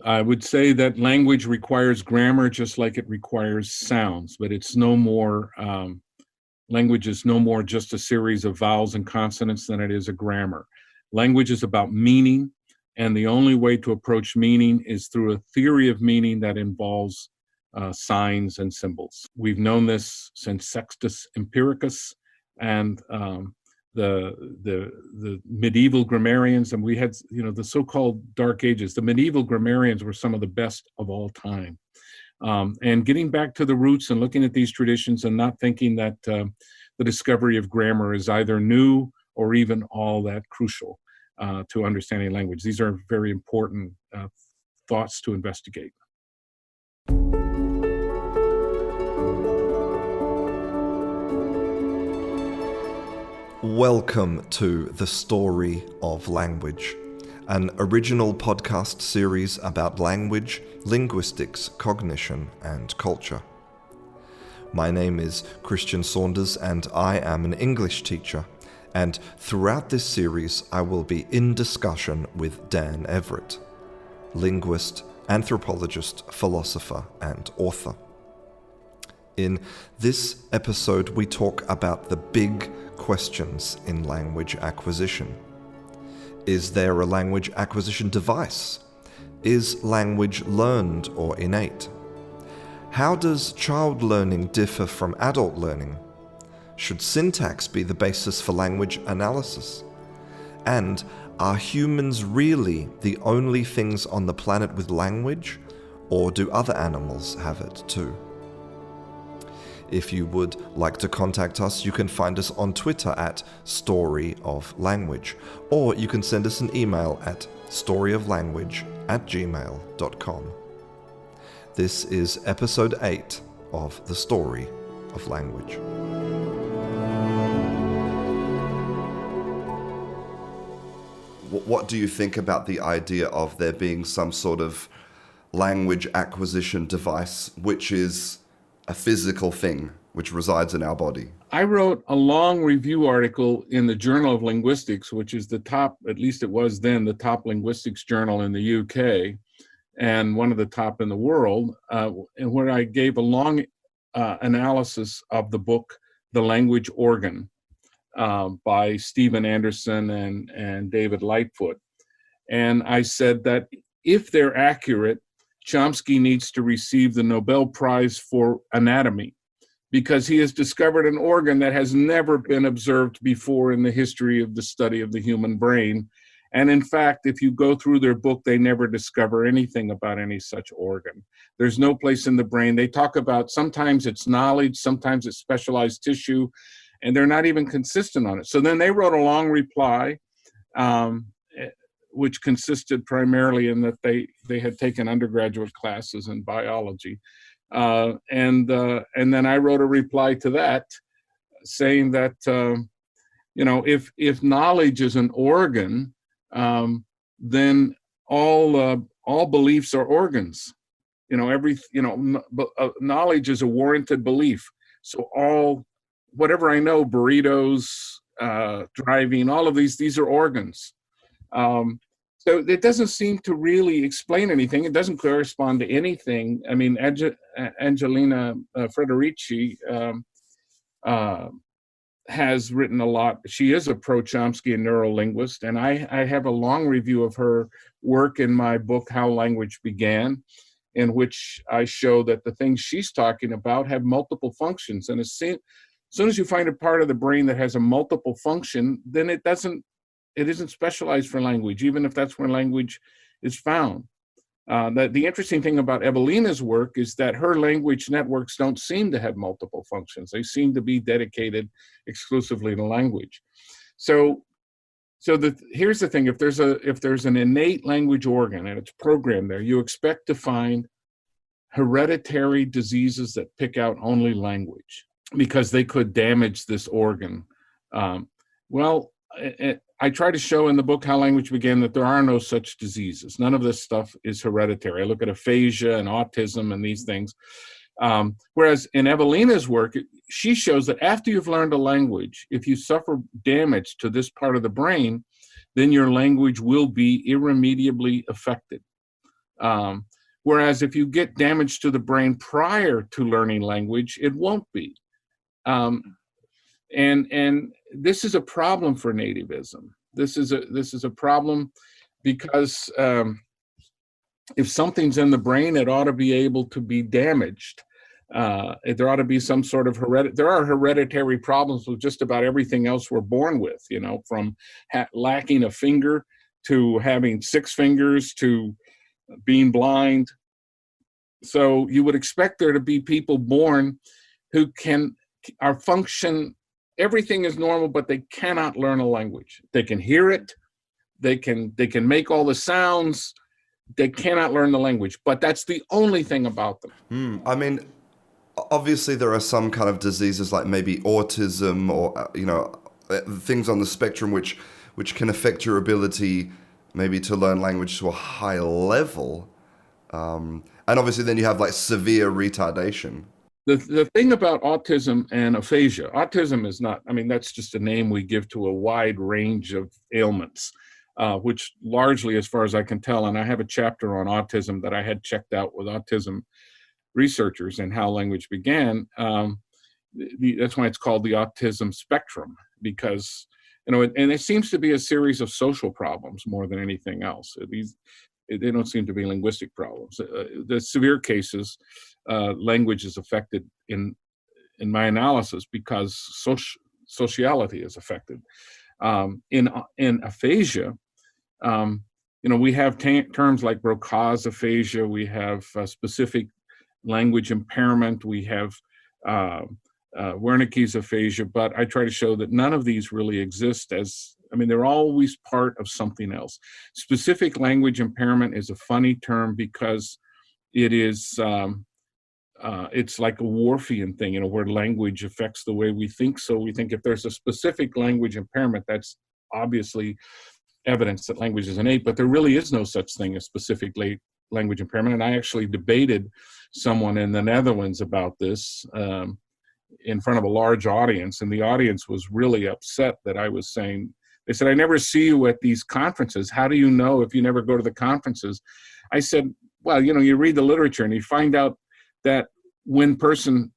I would say that language requires grammar just like it requires sounds, but it's no more, language is no more just a series of vowels and consonants than it is a grammar. Language is about meaning, and the only way to approach meaning is through a theory of meaning that involves signs and symbols. We've known this since Sextus Empiricus and the medieval grammarians, and we had, the so-called Dark Ages. The medieval grammarians were some of the best of all time. And getting back to the roots and looking at these traditions and not thinking that the discovery of grammar is either new or even all that crucial to understanding language. These are very important thoughts to investigate. Welcome to The Story of Language, an original podcast series about language, linguistics, cognition, and culture. My name is Christian Saunders, and I am an English teacher, and throughout this series I will be in discussion with Dan Everett, linguist, anthropologist, philosopher, and author. In this episode, we talk about the big questions in language acquisition. Is there a language acquisition device? Is language learned or innate? How does child learning differ from adult learning? Should syntax be the basis for language analysis? And are humans really the only things on the planet with language, or do other animals have it too? If you would like to contact us, you can find us on Twitter at Story of Language, or you can send us an email at storyoflanguage@gmail.com. This is episode 8 of The Story of Language. What do you think about the idea of there being some sort of language acquisition device which is a physical thing which resides in our body? I wrote a long review article in the Journal of Linguistics, which is the top, at least it was then, the top linguistics journal in the UK and one of the top in the world, and where I gave a long analysis of the book, The Language Organ, by Stephen Anderson and David Lightfoot. And I said that if they're accurate, Chomsky needs to receive the Nobel Prize for Anatomy because he has discovered an organ that has never been observed before in the history of the study of the human brain. And in fact, if you go through their book, they never discover anything about any such organ. There's no place in the brain. They talk about sometimes it's knowledge, sometimes it's specialized tissue, and they're not even consistent on it. So then they wrote a long reply, which consisted primarily in that they had taken undergraduate classes in biology. And then I wrote a reply to that saying that, if knowledge is an organ, then all beliefs are organs. Knowledge is a warranted belief. So whatever I know, burritos, driving, all of these are organs. So it doesn't seem to really explain anything. It doesn't correspond to anything. I mean, Angelina Frederici has written a lot. She is a pro-Chomsky neurolinguist, and I have a long review of her work in my book, How Language Began, in which I show that the things she's talking about have multiple functions. And as soon as you find a part of the brain that has a multiple function, then it isn't specialized for language, even if that's where language is found. The interesting thing about Evelina's work is that her language networks don't seem to have multiple functions. They seem to be dedicated exclusively to language. So here's the thing: if there's an innate language organ and it's programmed there, you expect to find hereditary diseases that pick out only language because they could damage this organ. I try to show in the book How Language Began that there are no such diseases. None of this stuff is hereditary. I look at aphasia and autism and these things. Whereas in Evelina's work, she shows that after you've learned a language, if you suffer damage to this part of the brain, then your language will be irremediably affected. Whereas if you get damage to the brain prior to learning language, it won't be. And this is a problem for nativism. This is a problem because if something's in the brain, it ought to be able to be damaged. There ought to be some sort of there are hereditary problems with just about everything else we're born with, from lacking a finger to having 6 fingers to being blind. So you would expect there to be people born who are function, everything is normal, but they cannot learn a language. They can hear it, they can make all the sounds, they cannot learn the language, but that's the only thing about them. I mean, obviously there are some kind of diseases like maybe autism or, things on the spectrum which can affect your ability maybe to learn language to a high level. And obviously then you have like severe retardation. The thing about autism and aphasia, autism is not, that's just a name we give to a wide range of ailments, which largely, as far as I can tell, and I have a chapter on autism that I had checked out with autism researchers and how language began. That's why it's called the autism spectrum, because, and it seems to be a series of social problems more than anything else. They don't seem to be linguistic problems. The severe cases, language is affected in my analysis because sociality is affected. In aphasia, we have terms like Broca's aphasia. We have specific language impairment. We have Wernicke's aphasia, but I try to show that none of these really exist they're always part of something else. Specific language impairment is a funny term because it is, it's like a Whorfian thing, where language affects the way we think. So we think if there's a specific language impairment, that's obviously evidence that language is innate, but there really is no such thing as specific language impairment. And I actually debated someone in the Netherlands about this in front of a large audience, and the audience was really upset that I was saying, they said, I never see you at these conferences. How do you know if you never go to the conferences? I said, well, you read the literature and you find out that when person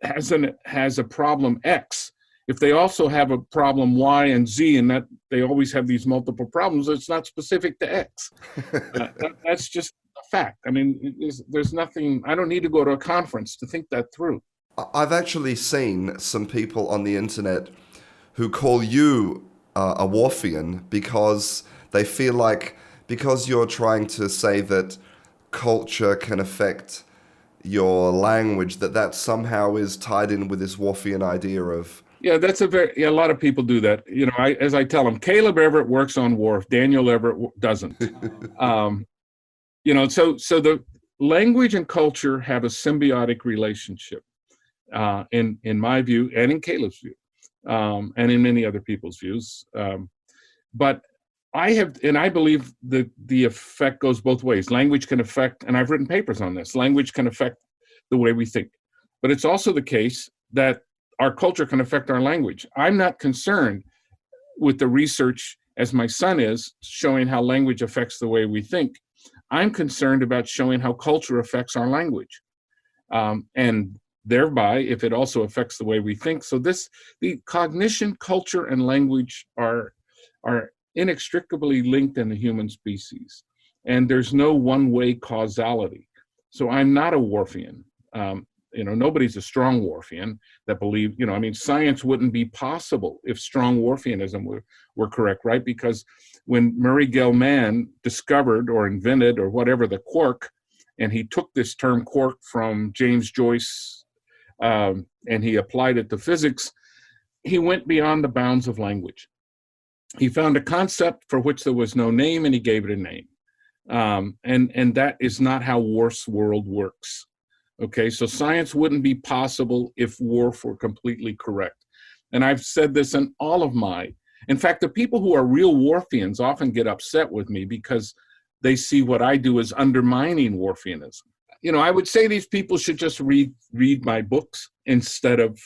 has a problem X, if they also have a problem Y and Z, and that they always have these multiple problems, it's not specific to X. That's just a fact. There's nothing, I don't need to go to a conference to think that through. I've actually seen some people on the internet who call you a Whorfian because they feel like, because you're trying to say that culture can affect your language, that somehow is tied in with this Whorfian idea of... Yeah, that's a lot of people do that. As I tell them, Caleb Everett works on Whorf, Daniel Everett doesn't. So the language and culture have a symbiotic relationship, in my view, and in Caleb's view, and in many other people's views. But I believe the effect goes both ways. Language can affect, and I've written papers on this, language can affect the way we think. But it's also the case that our culture can affect our language. I'm not concerned with the research, as my son is, showing how language affects the way we think. I'm concerned about showing how culture affects our language. And thereby, if it also affects the way we think. So the cognition, culture, and language are inextricably linked in the human species. And there's no one-way causality. So I'm not a Whorfian. Nobody's a strong Whorfian that believe, science wouldn't be possible if strong Whorfianism were correct, right? Because when Murray Gell-Mann discovered or invented or whatever the quark, and he took this term quark from James Joyce and he applied it to physics, he went beyond the bounds of language. He found a concept for which there was no name and he gave it a name. And that is not how Whorf's world works. Okay, so science wouldn't be possible if Whorf were completely correct. And I've said this in all of in fact, the people who are real Whorfians often get upset with me because they see what I do as undermining Whorfianism. I would say these people should just read my books instead of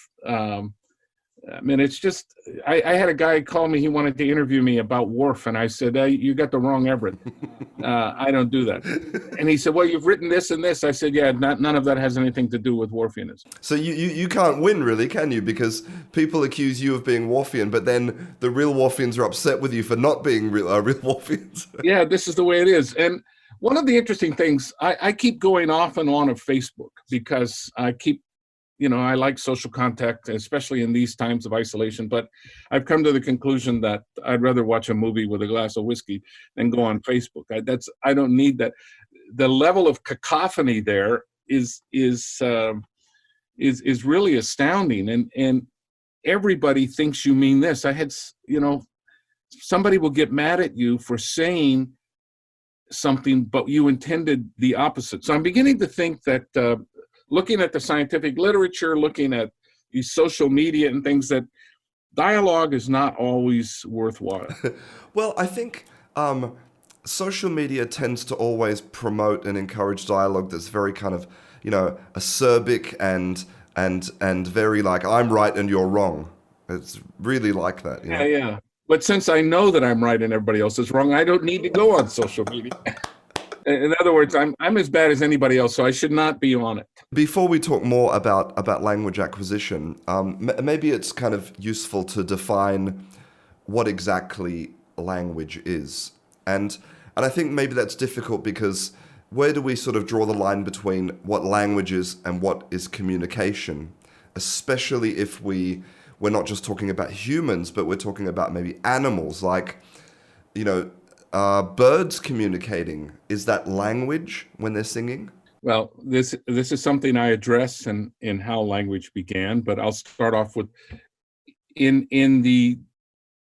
I mean, it's just, I had a guy call me, he wanted to interview me about Worf, and I said, hey, you got the wrong Everett. I don't do that. And he said, well, you've written this and this. I said, yeah, none of that has anything to do with Worfianism. So you can't win, really, can you? Because people accuse you of being Worfian, but then the real Worfians are upset with you for not being real Worfians. Yeah, this is the way it is. And one of the interesting things, I keep going off and on of Facebook because I keep, I like social contact, especially in these times of isolation, but I've come to the conclusion that I'd rather watch a movie with a glass of whiskey than go on Facebook. I don't need that. The level of cacophony there is really astounding. And everybody thinks you mean this. I had, somebody will get mad at you for saying something, but you intended the opposite. So I'm beginning to think that, looking at the scientific literature, looking at these social media and things, that dialogue is not always worthwhile. Well, I think social media tends to always promote and encourage dialogue that's very kind of, acerbic and very like, I'm right and you're wrong. It's really like that. Yeah. But since I know that I'm right and everybody else is wrong, I don't need to go on social media. In other words, I'm as bad as anybody else, so I should not be on it. Before we talk more about language acquisition, maybe it's kind of useful to define what exactly language is. And I think maybe that's difficult because where do we sort of draw the line between what language is and what is communication, especially if we're not just talking about humans, but we're talking about maybe animals, like, birds communicating. Is that language when they're singing? Well, this is something I address in how language began, but I'll start off with in the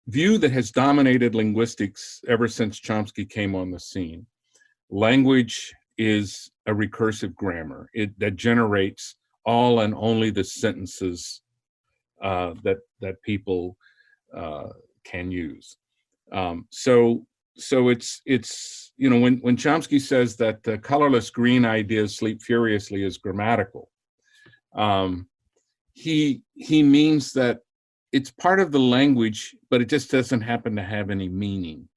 view that has dominated linguistics ever since Chomsky came on the scene. Language is a recursive grammar that generates all and only the sentences that people can use. So it's when Chomsky says that the colorless green ideas sleep furiously is grammatical, he means that it's part of the language, but it just doesn't happen to have any meaning.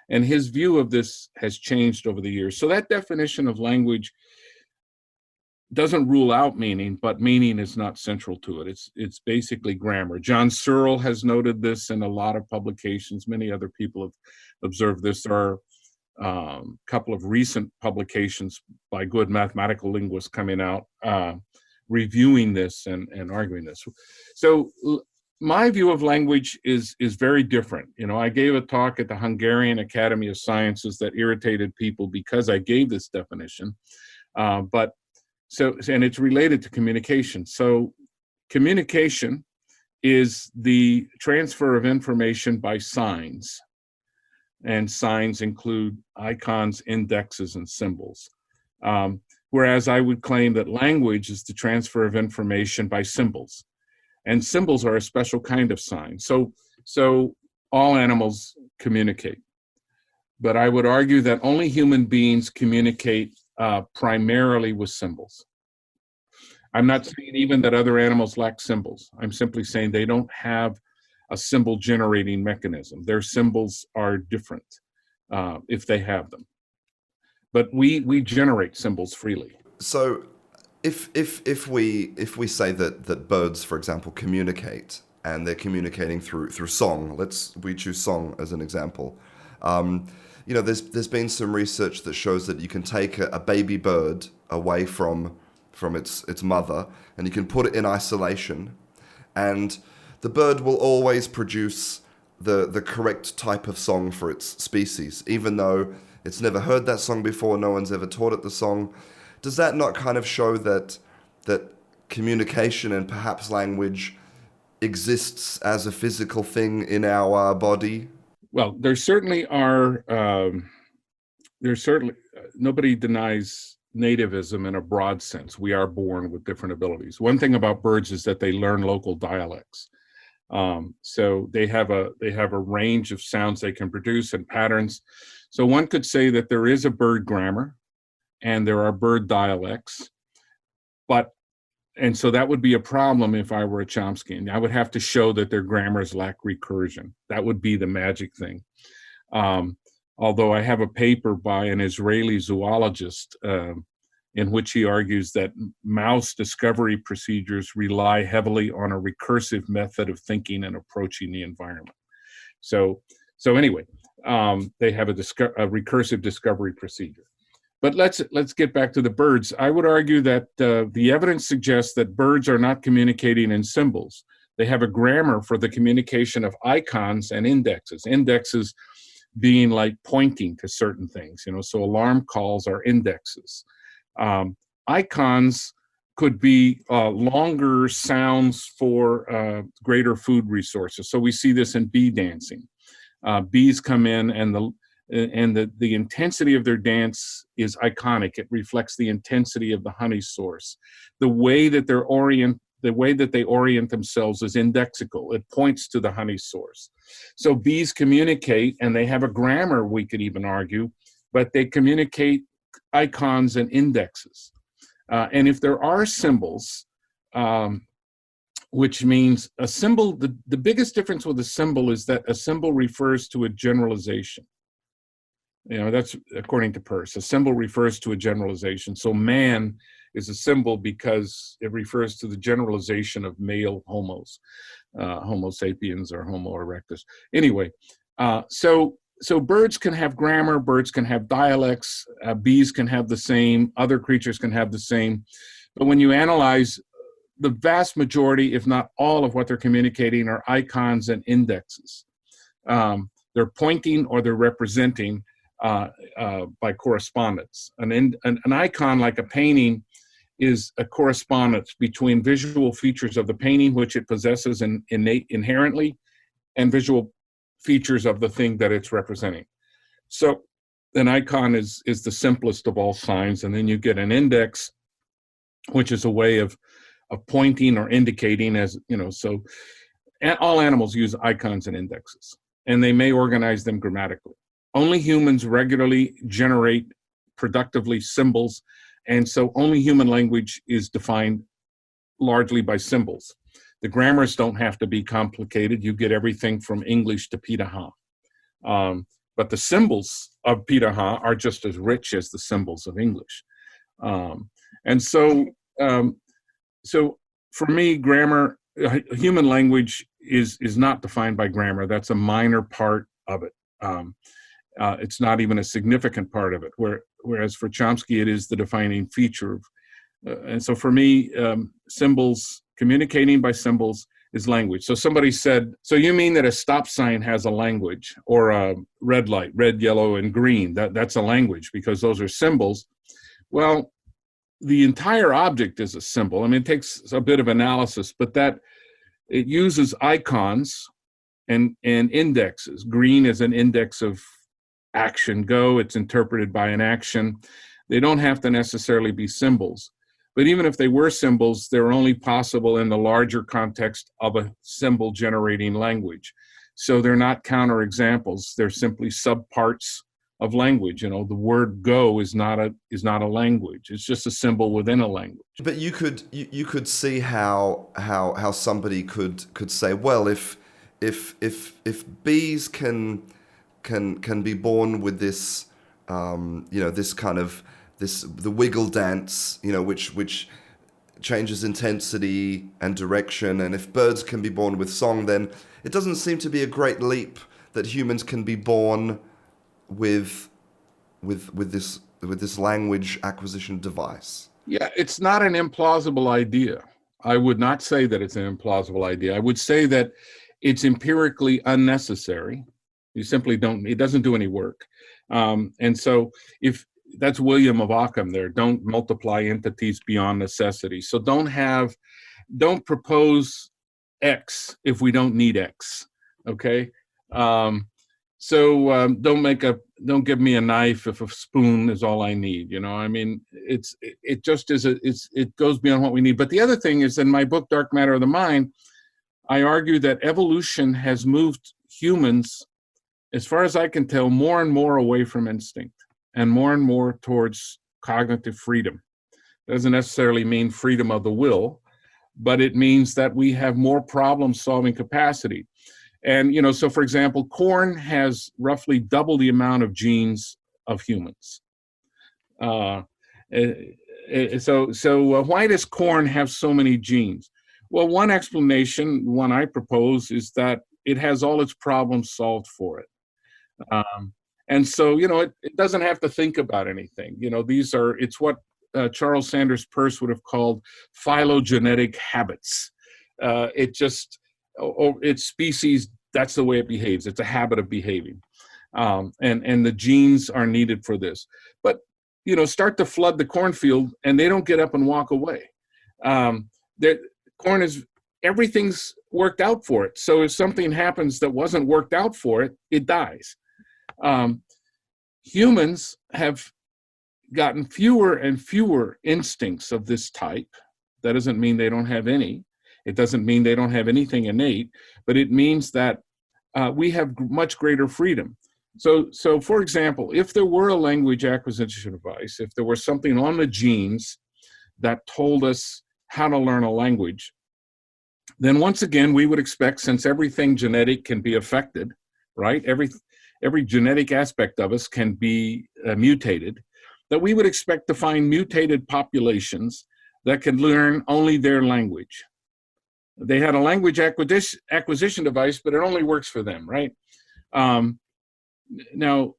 And his view of this has changed over the years. So that definition of language doesn't rule out meaning, but meaning is not central to it. It's basically grammar. John Searle has noted this in a lot of publications. Many other people have observed this. There are a couple of recent publications by good mathematical linguists coming out reviewing this and arguing this. So my view of language is very different. I gave a talk at the Hungarian Academy of Sciences that irritated people because I gave this definition, and it's related to communication. So communication is the transfer of information by signs, and signs include icons, indexes, and symbols. Whereas I would claim that language is the transfer of information by symbols. And symbols are a special kind of sign. So all animals communicate. But I would argue that only human beings communicate primarily with symbols. I'm not saying even that other animals lack symbols. I'm simply saying they don't have a symbol generating mechanism. Their symbols are different if they have them. But we generate symbols freely. So if we say that birds, for example, communicate, and they're communicating through song, we choose song as an example. There's been some research that shows that you can take a baby bird away from its mother, and you can put it in isolation, and the bird will always produce the correct type of song for its species, even though it's never heard that song before, no one's ever taught it the song. Does that not kind of show that communication and perhaps language exists as a physical thing in our body? Well, there certainly are. Nobody denies nativism in a broad sense. We are born with different abilities. One thing about birds is that they learn local dialects. So they have a range of sounds they can produce and patterns. So one could say that there is a bird grammar and there are bird dialects, but And so that would be a problem if I were a Chomskyan. I would have to show that their grammars lack recursion. That would be the magic thing. Although I have a paper by an Israeli zoologist in which he argues that mouse discovery procedures rely heavily on a recursive method of thinking and approaching the environment. So anyway, they have a recursive discovery procedure. But let's get back to the birds. I would argue that the evidence suggests that birds are not communicating in symbols. They have a grammar for the communication of icons and indexes. Indexes being like pointing to certain things, so alarm calls are indexes. Icons could be longer sounds for greater food resources. So we see this in bee dancing. Bees come in and the intensity of their dance is iconic. It reflects the intensity of the honey source. The way that they orient themselves is indexical. It points to the honey source. So bees communicate, and they have a grammar, we could even argue, but they communicate icons and indexes. And if there are symbols, which means a symbol, the biggest difference with a symbol is that a symbol refers to a generalization. That's according to Peirce. A symbol refers to a generalization. So man is a symbol because it refers to the generalization of male homos, Homo sapiens or Homo erectus. Anyway, so birds can have grammar, birds can have dialects, bees can have the same, other creatures can have the same. But when you analyze, the vast majority, if not all of what they're communicating are icons and indexes. They're pointing or they're representing by correspondence. An icon, like a painting, is a correspondence between visual features of the painting, which it possesses inherently, and visual features of the thing that it's representing. So an icon is the simplest of all signs, and then you get an index, which is a way of pointing or indicating, as so all animals use icons and indexes, and they may organize them grammatically. Only humans regularly generate productively symbols, and so only human language is defined largely by symbols. The grammars don't have to be complicated. You get everything from English to Pitaha. But the symbols of Pitaha are just as rich as the symbols of English. So for me, grammar, human language is not defined by grammar. That's a minor part of it. It's not even a significant part of it, whereas for Chomsky, it is the defining feature. And so for me, symbols, communicating by symbols is language. So somebody said, so you mean that a stop sign has a language, or a red light, red, yellow, and green, that's a language because those are symbols. Well, the entire object is a symbol. I mean, it takes a bit of analysis, but that it uses icons and indexes. Green is an index of action, go, it's interpreted by an action. They don't have to necessarily be symbols. But even if they were symbols, they're only possible in the larger context of a symbol generating language. So they're not counterexamples. They're simply subparts of language. The word go is not a language. It's just a symbol within a language. But you could see how somebody could say, well, if bees can be born with this this kind of the wiggle dance, which changes intensity and direction, and if birds can be born with song, then it doesn't seem to be a great leap that humans can be born with this language acquisition device. Yeah, it's not an implausible idea. I would not say that it's an implausible idea. I would say that it's empirically unnecessary. You simply don't, it doesn't do any work. And so if that's William of Ockham there, don't multiply entities beyond necessity. So don't propose X if we don't need X, okay? Don't give me a knife if a spoon is all I need. I mean, it just is, it goes beyond what we need. But the other thing is, in my book, Dark Matter of the Mind, I argue that evolution has moved humans, as far as I can tell, more and more away from instinct and more towards cognitive freedom. Doesn't necessarily mean freedom of the will, but it means that we have more problem-solving capacity. And, so for example, corn has roughly double the amount of genes of humans. So why does corn have so many genes? Well, one explanation, one I propose, is that it has all its problems solved for it. And so, it doesn't have to think about anything. It's what Charles Sanders Peirce would have called phylogenetic habits. Its species, that's the way it behaves. It's a habit of behaving. And the genes are needed for this. But, start to flood the cornfield and they don't get up and walk away. Everything's worked out for it. So if something happens that wasn't worked out for it, it dies. Humans have gotten fewer and fewer instincts of this type. That doesn't mean they don't have any. It doesn't mean they don't have anything innate, but it means that we have much greater freedom. So for example, if there were a language acquisition device, if there were something on the genes that told us how to learn a language, then once again, we would expect, since everything genetic can be affected, right? Every genetic aspect of us can be mutated, that we would expect to find mutated populations that can learn only their language. They had a language acquisition device, but it only works for them, right? Now,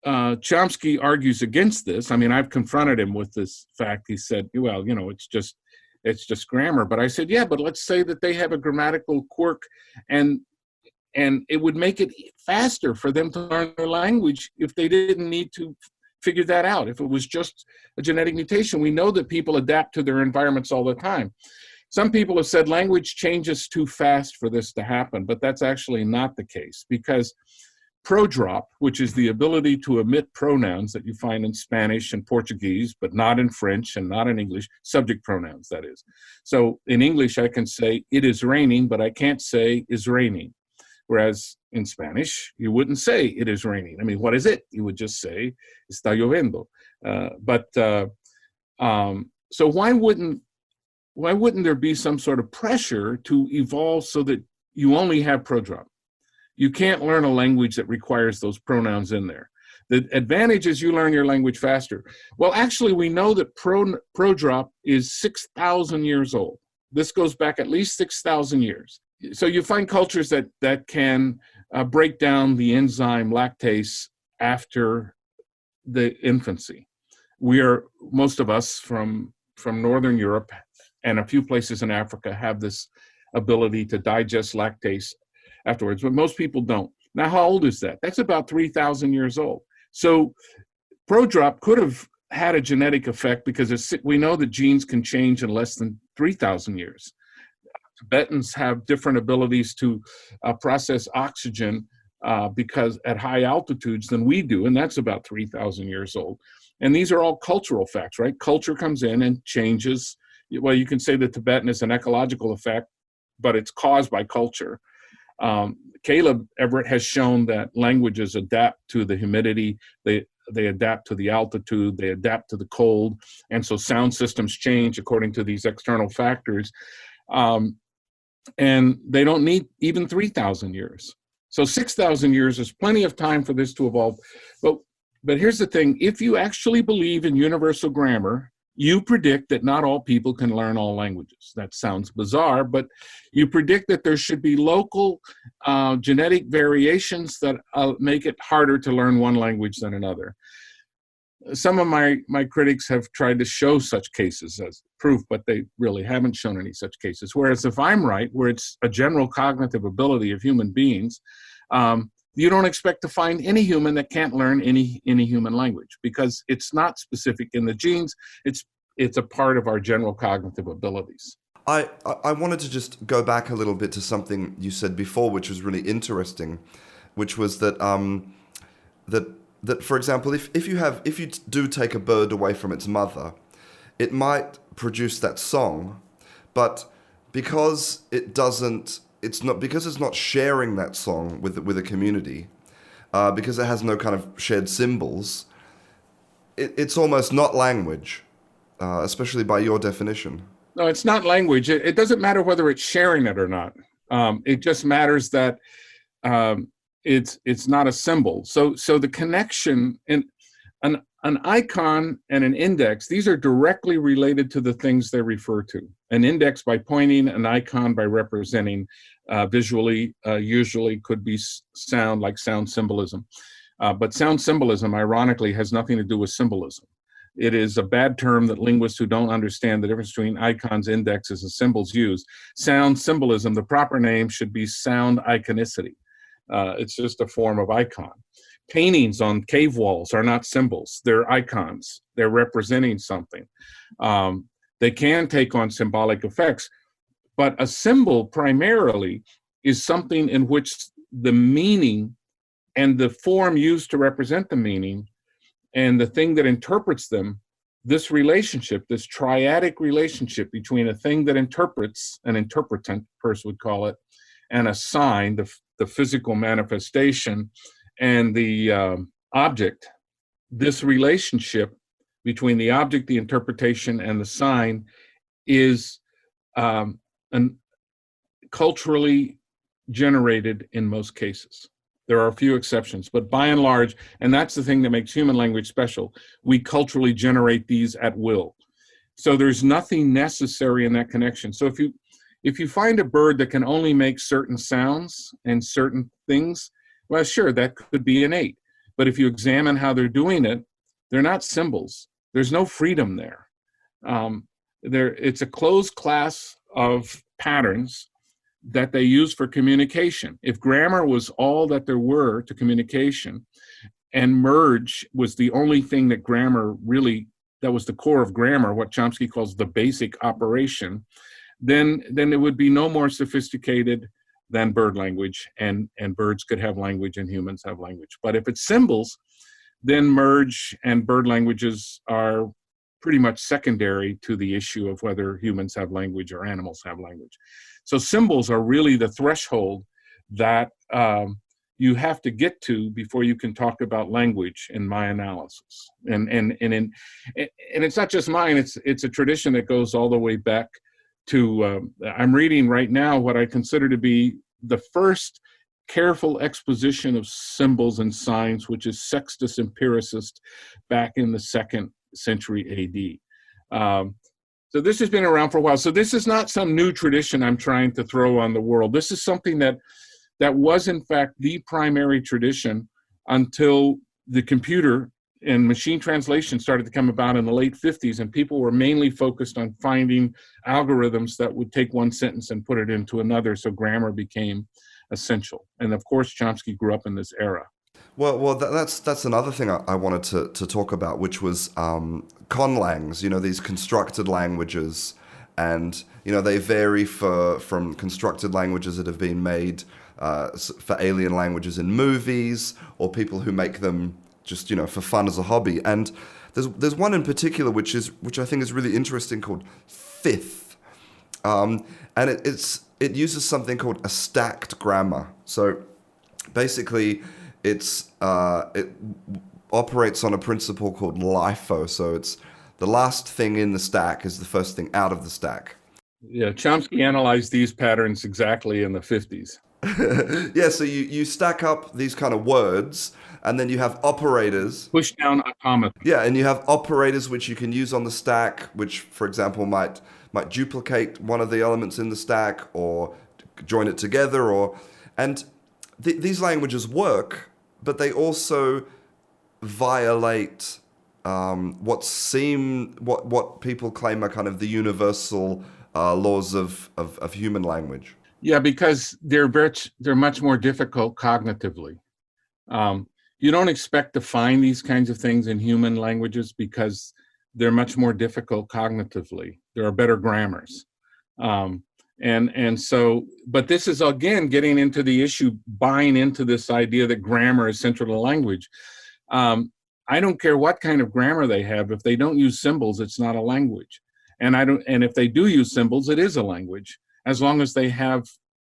Chomsky argues against this. I mean, I've confronted him with this fact. He said, well, it's just grammar. But I said, yeah, but let's say that they have a grammatical quirk and it would make it faster for them to learn their language if they didn't need to figure that out. If it was just a genetic mutation, we know that people adapt to their environments all the time. Some people have said language changes too fast for this to happen, but that's actually not the case, because prodrop, which is the ability to omit pronouns that you find in Spanish and Portuguese, but not in French and not in English, subject pronouns, that is. So in English, I can say, it is raining, but I can't say is raining. Whereas in Spanish, you wouldn't say it is raining. I mean, what is it? You would just say, está lloviendo. So why wouldn't there be some sort of pressure to evolve so that you only have prodrop? You can't learn a language that requires those pronouns in there. The advantage is you learn your language faster. Well, actually, we know that prodrop is 6,000 years old. This goes back at least 6,000 years. So you find cultures that can break down the enzyme lactase after the infancy. Most of us from Northern Europe and a few places in Africa have this ability to digest lactase afterwards, but most people don't. Now, how old is that? That's about 3,000 years old. So prodrop could have had a genetic effect because we know that genes can change in less than 3,000 years. Tibetans have different abilities to process oxygen because at high altitudes than we do, and that's about 3,000 years old. And these are all cultural facts, right? Culture comes in and changes. Well, you can say the Tibetan is an ecological effect, but it's caused by culture. Caleb Everett has shown that languages adapt to the humidity, they adapt to the altitude, they adapt to the cold, and so sound systems change according to these external factors. And they don't need even 3,000 years. So 6,000 years is plenty of time for this to evolve. But here's the thing, if you actually believe in universal grammar, you predict that not all people can learn all languages. That sounds bizarre, but you predict that there should be local genetic variations that make it harder to learn one language than another. Some of my critics have tried to show such cases as proof, but they really haven't shown any such cases. Whereas if I'm right, where it's a general cognitive ability of human beings, you don't expect to find any human that can't learn any human language because it's not specific in the genes. It's a part of our general cognitive abilities. I wanted to just go back a little bit to something you said before, which was really interesting, which was that that for example, if you do take a bird away from its mother, it might produce that song, but because it's not sharing that song with a community, because it has no kind of shared symbols, it's almost not language. especially by your definition? No, it's not language. It doesn't matter whether it's sharing it or not. It just matters that it's not a symbol. So the connection in an icon and an index, these are directly related to the things they refer to. An index by pointing, an icon by representing visually, usually could be sound, like sound symbolism. But sound symbolism, ironically, has nothing to do with symbolism. It is a bad term that linguists who don't understand the difference between icons, indexes, and symbols use. Sound symbolism, the proper name should be sound iconicity. It's just a form of icon. Paintings on cave walls are not symbols. They're icons. They're representing something. They can take on symbolic effects, but a symbol primarily is something in which the meaning and the form used to represent the meaning and the thing that interprets them, this relationship, this triadic relationship between a thing that interprets, an interpretant, person would call it, and a sign, the physical manifestation, and the object, this relationship between the object, the interpretation, and the sign is culturally generated in most cases. There are a few exceptions, but by and large, and that's the thing that makes human language special, we culturally generate these at will. So there's nothing necessary in that connection. So if you find a bird that can only make certain sounds and certain things, well, sure, that could be innate. But if you examine how they're doing it, they're not symbols. There's no freedom there. It's a closed class of patterns that they use for communication. If grammar was all that there were to communication, and merge was the only thing that grammar really, that was the core of grammar, what Chomsky calls the basic operation, then it would be no more sophisticated than bird language, and birds could have language and humans have language. But if it's symbols, then merge and bird languages are pretty much secondary to the issue of whether humans have language or animals have language. So symbols are really the threshold that you have to get to before you can talk about language in my analysis. And it's not just mine, it's a tradition that goes all the way back to, I'm reading right now what I consider to be the first careful exposition of symbols and signs, which is Sextus Empiricist back in the 2nd century AD. So this has been around for a while. So this is not some new tradition I'm trying to throw on the world. This is something that was in fact the primary tradition until the computer and machine translation started to come about in the late 50s, and people were mainly focused on finding algorithms that would take one sentence and put it into another, so grammar became essential. And of course, Chomsky grew up in this era. Well, that's another thing I wanted to talk about, which was conlangs, these constructed languages. And, they vary from constructed languages that have been made for alien languages in movies, or people who make them just, for fun as a hobby. And there's one in particular which I think is really interesting, called Fifth. And it uses something called a stacked grammar. So basically, it operates on a principle called LIFO. So it's the last thing in the stack is the first thing out of the stack. Yeah, Chomsky analyzed these patterns exactly in the 50s. Yeah, so you stack up these kind of words, and then you have operators. Push down automata. Yeah, and you have operators which you can use on the stack, which, for example, might duplicate one of the elements in the stack or join it together. And these languages work, but they also violate what people claim are kind of the universal laws of human language. Yeah, because they're much more difficult cognitively. You don't expect to find these kinds of things in human languages because they're much more difficult cognitively. There are better grammars. And so, but this is again getting into the issue, buying into this idea that grammar is central to language. I don't care what kind of grammar they have. If they don't use symbols, it's not a language. And if they do use symbols, it is a language, as long as they have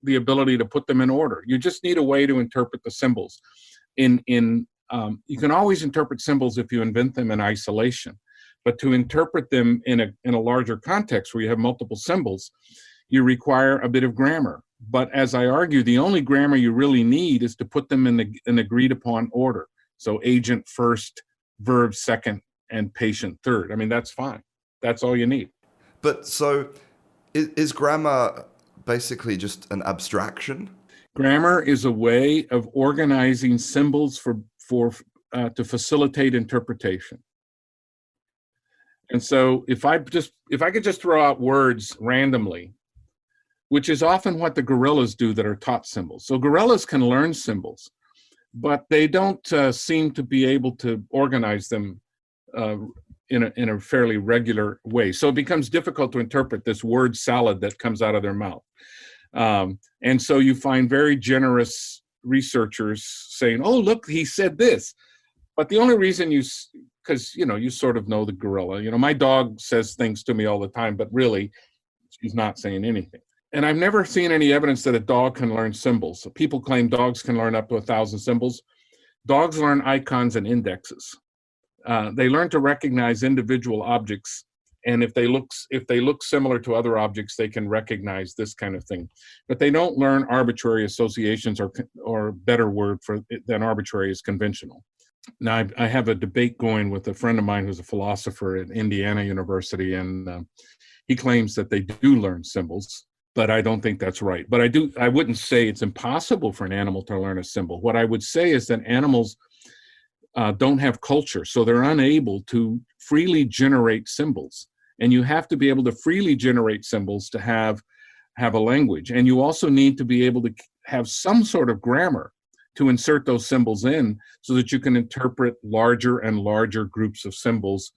the ability to put them in order. You just need a way to interpret the symbols. You can always interpret symbols if you invent them in isolation. But to interpret them in a larger context where you have multiple symbols, you require a bit of grammar. But as I argue, the only grammar you really need is to put them in an agreed upon order. So agent first, verb second, and patient third. I mean, that's fine. That's all you need. But so is grammar basically just an abstraction? Grammar is a way of organizing symbols to facilitate interpretation. And so if I could just throw out words randomly, which is often what the gorillas do that are taught symbols. So gorillas can learn symbols, but they don't seem to be able to organize them in a fairly regular way. So it becomes difficult to interpret this word salad that comes out of their mouth. And so you find very generous researchers saying, oh, look, he said this. But the only reason because you sort of know the gorilla. My dog says things to me all the time, but really she's not saying anything. And I've never seen any evidence that a dog can learn symbols. So people claim dogs can learn up to 1,000 symbols. Dogs learn icons and indexes. They learn to recognize individual objects, and if they look similar to other objects, they can recognize this kind of thing. But they don't learn arbitrary associations, or better word than arbitrary is conventional. Now, I have a debate going with a friend of mine who's a philosopher at Indiana University, and he claims that they do learn symbols, but I don't think that's right. But I wouldn't say it's impossible for an animal to learn a symbol. What I would say is that animals don't have culture, so they're unable to freely generate symbols. And you have to be able to freely generate symbols to have a language. And you also need to be able to have some sort of grammar to insert those symbols in so that you can interpret larger and larger groups of symbols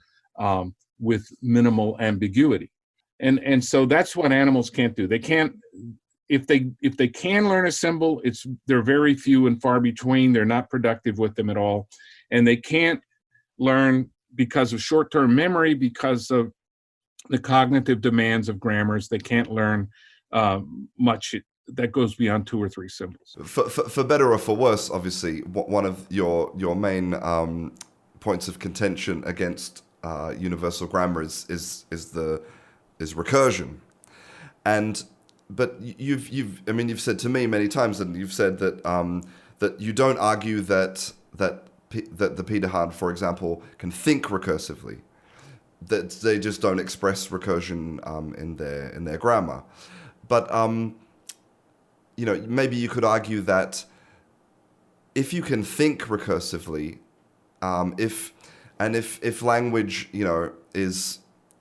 with minimal ambiguity. And so that's what animals can't do. They can't, if they can learn a symbol, they're very few and far between. They're not productive with them at all. And they can't learn because of short-term memory, because of the cognitive demands of grammars. They can't learn much that goes beyond 2 or 3 symbols. For better or for worse, obviously, one of your main points of contention against universal grammar is recursion. But you've said to me many times, and you've said that you don't argue that the Peter Han, for example, can think recursively. That they just don't express recursion in their grammar. But maybe you could argue that if you can think recursively, if language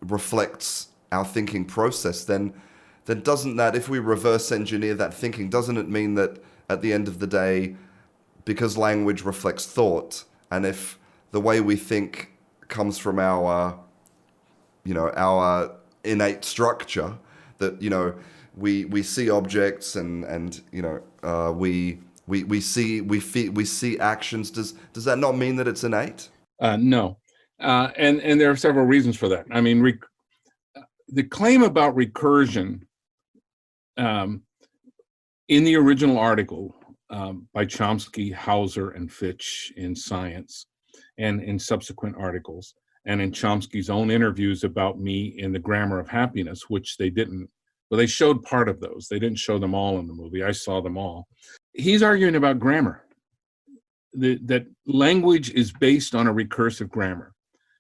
reflects our thinking process, then doesn't that, if we reverse engineer that thinking, doesn't it mean that at the end of the day, because language reflects thought, and if the way we think comes from our innate structure, that we see objects and we see actions, does that not mean that it's innate? No, and there are several reasons for that. I mean, the claim about recursion in the original article by Chomsky, Hauser, and Fitch in Science, and in subsequent articles, and in Chomsky's own interviews about me in The Grammar of Happiness, which they didn't, well, they showed part of those. They didn't show them all in the movie. I saw them all. He's arguing about grammar, that language is based on a recursive grammar.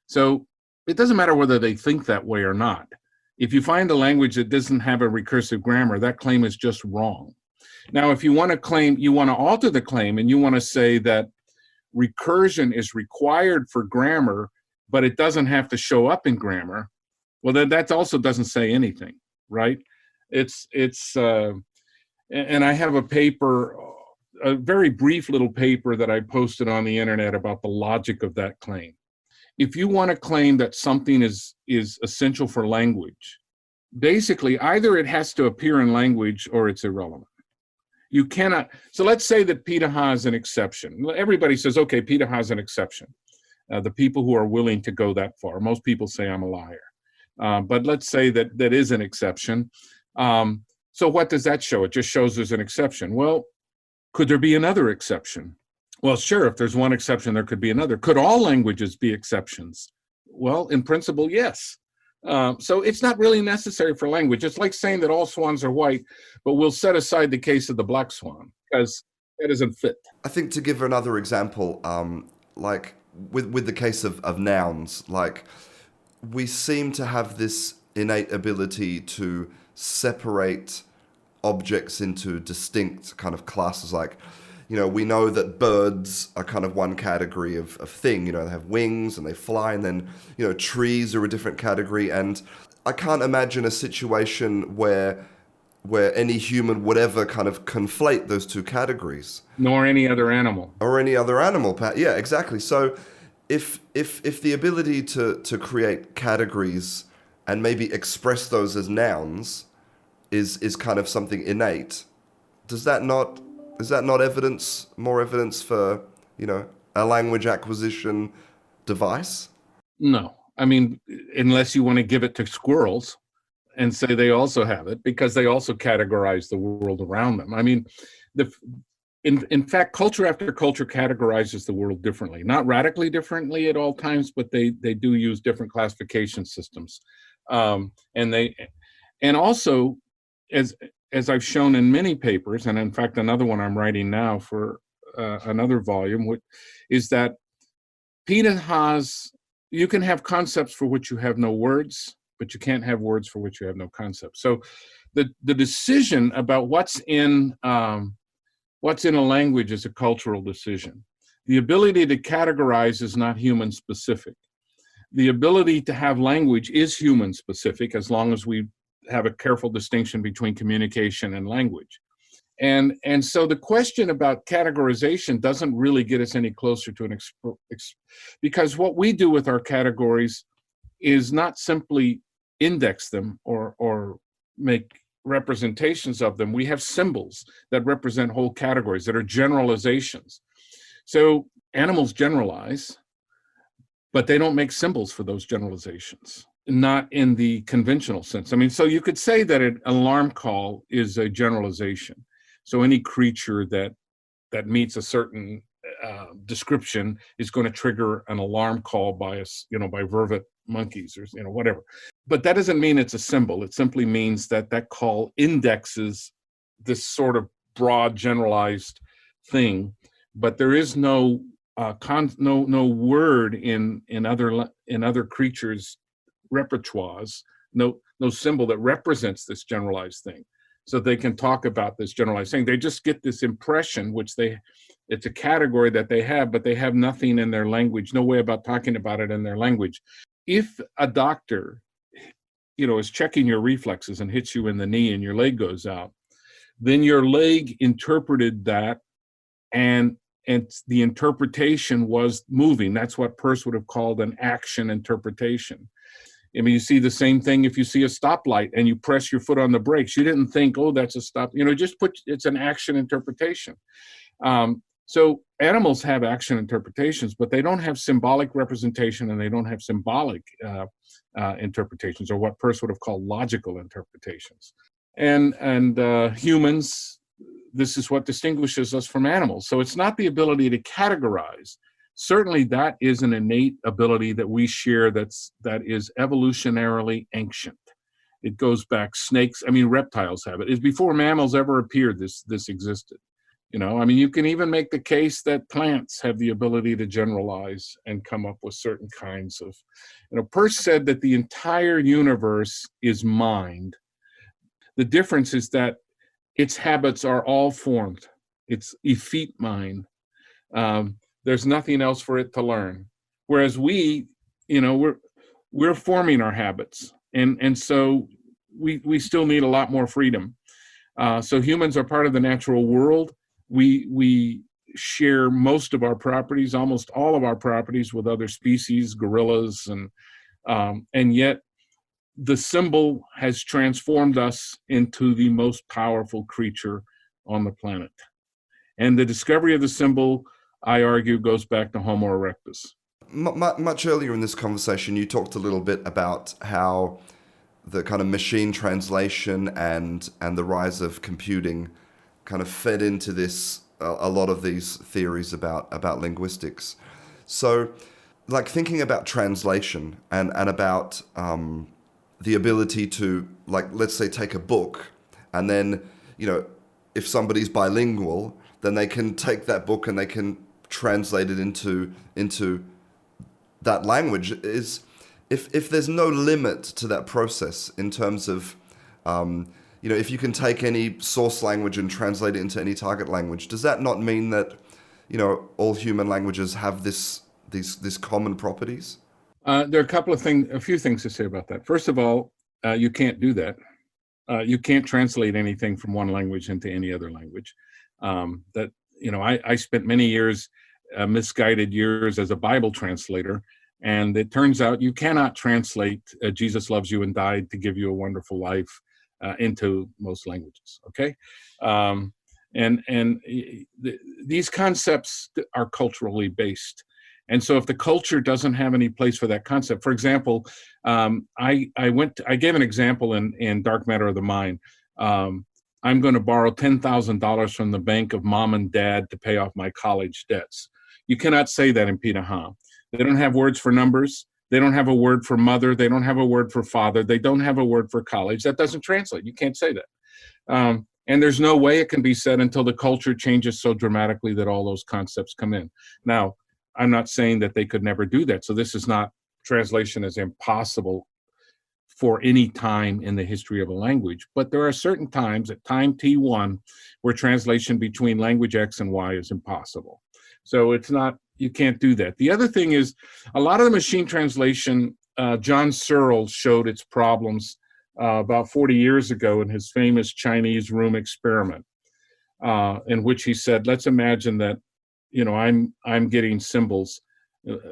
So it doesn't matter whether they think that way or not. If you find a language that doesn't have a recursive grammar, that claim is just wrong. Now, if you want to alter the claim, and you want to say that recursion is required for grammar, but it doesn't have to show up in grammar, well, then that also doesn't say anything, right? And I have a paper, a very brief little paper that I posted on the internet about the logic of that claim. If you want to claim that something is essential for language, basically either it has to appear in language or it's irrelevant. You cannot, so let's say that Peter Ha is an exception. Everybody says, okay, Peter Ha is an exception. The people who are willing to go that far. Most people say I'm a liar. But let's say that is an exception. So what does that show? It just shows there's an exception. Well, could there be another exception? Well, sure, if there's one exception, there could be another. Could all languages be exceptions? Well, in principle, yes. So it's not really necessary for language. It's like saying that all swans are white, but we'll set aside the case of the black swan because that doesn't fit. I think to give another example, like with the case of nouns, like we seem to have this innate ability to separate objects into distinct kind of classes. Like, we know that birds are kind of one category of thing. They have wings and they fly, and then, trees are a different category. And I can't imagine a situation where any human would ever kind of conflate those two categories. Nor any other animal. Or any other animal. Yeah, exactly. So if the ability to create categories and maybe express those as nouns is kind of something innate, is that not more evidence for, a language acquisition device? No. I mean, unless you want to give it to squirrels and say they also have it, because they also categorize the world around them. I mean, in fact, culture after culture categorizes the world differently, not radically differently at all times, but they do use different classification systems. And also, as I've shown in many papers, and in fact, another one I'm writing now for another volume, is that you can have concepts for which you have no words, but you can't have words for which you have no concepts. So the decision about what's in a language is a cultural decision. The ability to categorize is not human specific. The ability to have language is human specific, as long as we have a careful distinction between communication and language. And so the question about categorization doesn't really get us any closer to because what we do with our categories is not simply index them or make representations of them. We have symbols that represent whole categories that are generalizations. So animals generalize, but they don't make symbols for those generalizations, not in the conventional sense. I mean, so you could say that an alarm call is a generalization. So any creature that meets a certain description is going to trigger an alarm call by vervet monkeys or whatever. But that doesn't mean it's a symbol. It simply means that call indexes this sort of broad generalized thing. But there is no word in other creatures' repertoires, no symbol that represents this generalized thing. So they can talk about this generalized thing. They just get this impression, it's a category that they have, but they have nothing in their language, no way about talking about it in their language. If a doctor, is checking your reflexes and hits you in the knee and your leg goes out, then your leg interpreted that, and the interpretation was moving. That's what Peirce would have called an action interpretation. I mean, you see the same thing if you see a stoplight and you press your foot on the brakes. You didn't think, oh, that's a stop. It's an action interpretation. So animals have action interpretations, but they don't have symbolic representation, and they don't have symbolic interpretations, or what Peirce would have called logical interpretations. And humans, this is what distinguishes us from animals. So it's not the ability to categorize. Certainly that is an innate ability that we share that is evolutionarily ancient. It goes back, reptiles have it. It's before mammals ever appeared, this existed. You can even make the case that plants have the ability to generalize and come up with certain kinds of, Peirce said that the entire universe is mind. The difference is that its habits are all formed. It's effete mind. There's nothing else for it to learn. Whereas we're forming our habits. And so we still need a lot more freedom. So humans are part of the natural world. We share most of our properties, almost all of our properties, with other species, gorillas, and yet the symbol has transformed us into the most powerful creature on the planet. And the discovery of the symbol, I argue, goes back to Homo erectus. Much earlier in this conversation, you talked a little bit about how the kind of machine translation and the rise of computing kind of fed into a lot of these theories about linguistics. So like thinking about translation and about the ability to, like, let's say, take a book and then, if somebody's bilingual, then they can take that book and they can translate it into that language. Is if there's no limit to that process in terms of if you can take any source language and translate it into any target language, does that not mean that all human languages have these common properties? There are a few things to say about that. First of all, you can't do that. You can't translate anything from one language into any other language. I spent many years, misguided years, as a Bible translator, and it turns out you cannot translate "Jesus loves you and died to give you a wonderful life" into most languages. Okay, these concepts are culturally based. And so if the culture doesn't have any place for that concept, for example, I gave an example in Dark Matter of the Mind. I'm going to borrow $10,000 from the bank of mom and dad to pay off my college debts. You cannot say that in Pinaha. They don't have words for numbers. They don't have a word for mother. They don't have a word for father. They don't have a word for college. That doesn't translate. You can't say that. And there's no way it can be said until the culture changes so dramatically that all those concepts come in. Now, I'm not saying that they could never do that. So this is not, translation is impossible for any time in the history of a language. But there are certain times, at time T1, where translation between language X and Y is impossible. So it's not, you can't do that. The other thing is, a lot of the machine translation, John Searle showed its problems about 40 years ago in his famous Chinese room experiment, in which he said, let's imagine that I'm getting symbols.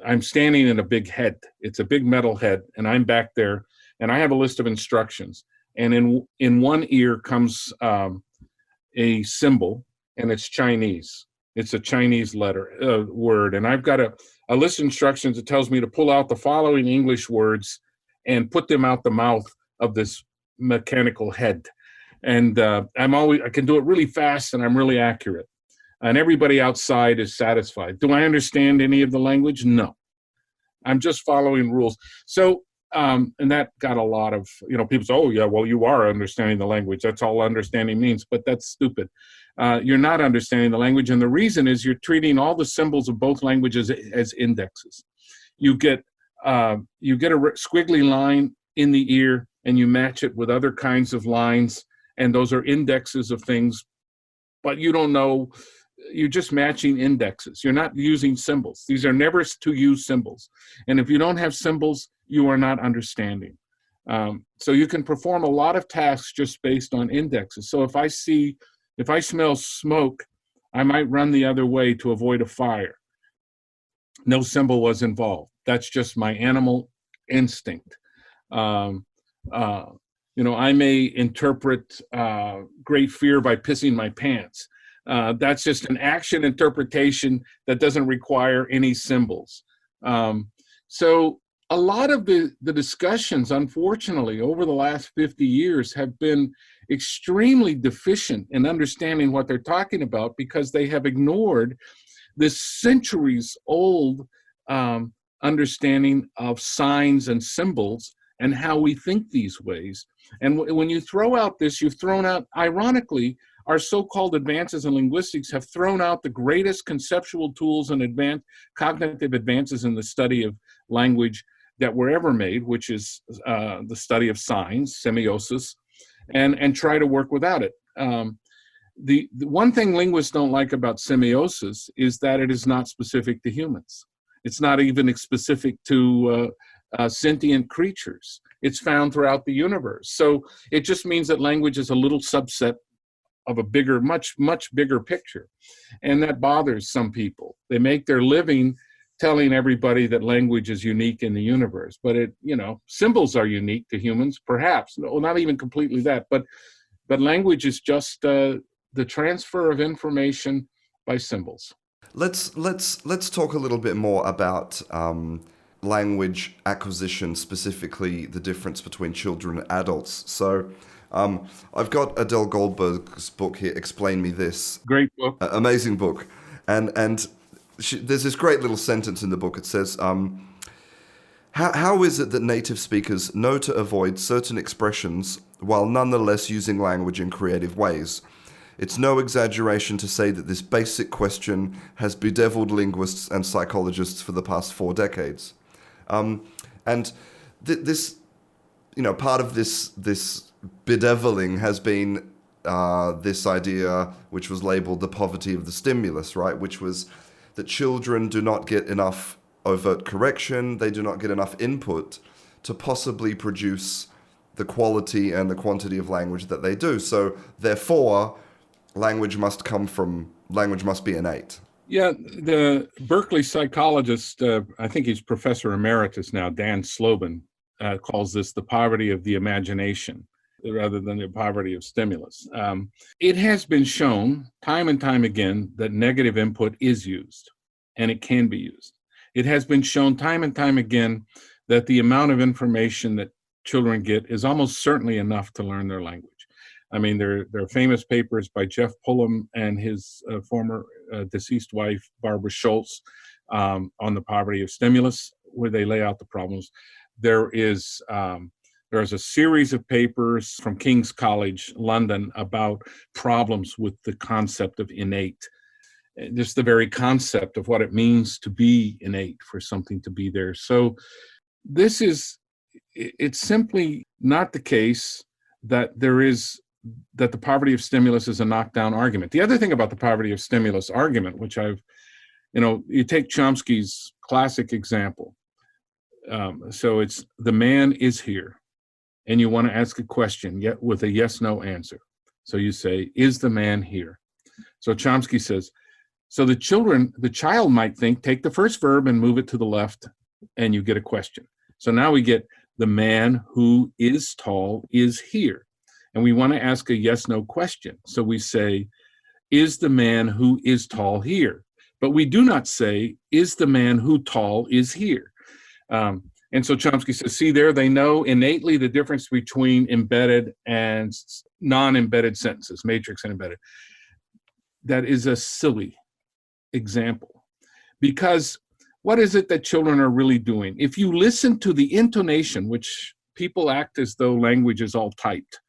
I'm standing in a big head. It's a big metal head, and I'm back there, and I have a list of instructions. And in one ear comes a symbol, and it's Chinese. It's a Chinese word, and I've got a list of instructions that tells me to pull out the following English words and put them out the mouth of this mechanical head. And I can do it really fast, and I'm really accurate. And everybody outside is satisfied. Do I understand any of the language? No. I'm just following rules. So, and that got a lot of, people say, oh, yeah, well, you are understanding the language. That's all understanding means. But that's stupid. You're not understanding the language. And the reason is you're treating all the symbols of both languages as indexes. You get a squiggly line in the ear, and you match it with other kinds of lines. And those are indexes of things. But you don't know. You're just matching indexes. You're not using symbols. These are never to use symbols. And if you don't have symbols, you are not understanding. So you can perform a lot of tasks just based on indexes. So if I smell smoke, I might run the other way to avoid a fire. No symbol was involved. That's just my animal instinct. I may interpret great fear by pissing my pants. That's just an action interpretation that doesn't require any symbols. So a lot of the discussions, unfortunately, over the last 50 years have been extremely deficient in understanding what they're talking about, because they have ignored this centuries-old understanding of signs and symbols and how we think these ways. And when you throw out this, you've thrown out, ironically, our so-called advances in linguistics have thrown out the greatest conceptual tools and cognitive advances in the study of language that were ever made, which is the study of signs, semiosis, and try to work without it. The one thing linguists don't like about semiosis is that it is not specific to humans. It's not even specific to sentient creatures. It's found throughout the universe. So it just means that language is a little subset of a bigger, much, much bigger picture. And that bothers some people. They make their living telling everybody that language is unique in the universe. But symbols are unique to humans, perhaps. No, not even completely that, but language is just the transfer of information by symbols. Let's talk a little bit more about language acquisition, specifically the difference between children and adults. So I've got Adele Goldberg's book here, Explain Me This. Great book. Amazing book. And there's this great little sentence in the book. It says, how is it that native speakers know to avoid certain expressions while nonetheless using language in creative ways? It's no exaggeration to say that this basic question has bedeviled linguists and psychologists for the past 4 decades. And this, part of this bedeviling has been this idea, which was labeled the poverty of the stimulus, right? Which was that children do not get enough overt correction, they do not get enough input to possibly produce the quality and the quantity of language that they do. So therefore, language must be innate. Yeah, the Berkeley psychologist, I think he's professor emeritus now, Dan Slobin, calls this the poverty of the imagination rather than the poverty of stimulus. It has been shown time and time again that negative input is used, and it can be used. It has been shown time and time again that the amount of information that children get is almost certainly enough to learn their language. I mean, there are famous papers by Jeff Pullum and his former deceased wife, Barbara Schultz, on the poverty of stimulus, where they lay out the problems. There's a series of papers from King's College, London, about problems with the concept of innate. Just the very concept of what it means to be innate, for something to be there. So it's simply not the case that the poverty of stimulus is a knockdown argument. The other thing about the poverty of stimulus argument, which you take Chomsky's classic example. So it's the man is here, and you want to ask a question yet with a yes/no answer. So you say, is the man here? So Chomsky says, so the child might think, take the first verb and move it to the left, and you get a question. So now we get the man who is tall is here. And we want to ask a yes/no question. So we say, is the man who is tall here? But we do not say, is the man who tall is here? And so Chomsky says, see there, they know innately the difference between embedded and non-embedded sentences, matrix and embedded. That is a silly example, because what is it that children are really doing? If you listen to the intonation, which people act as though language is all typed,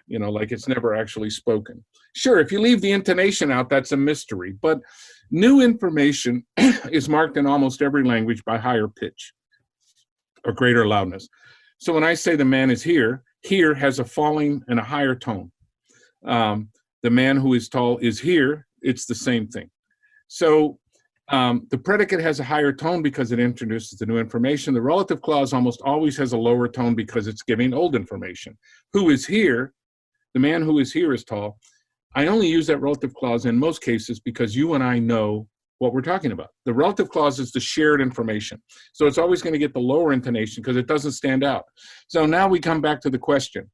like it's never actually spoken. Sure, if you leave the intonation out, that's a mystery, but new information is marked in almost every language by higher pitch or greater loudness. So when I say the man is here, here has a falling and a higher tone. The man who is tall is here, it's the same thing. So the predicate has a higher tone because it introduces the new information. The relative clause almost always has a lower tone because it's giving old information. Who is here? The man who is here is tall. I only use that relative clause in most cases because you and I know what we're talking about. The relative clause is the shared information. So it's always going to get the lower intonation because it doesn't stand out. So now we come back to the question.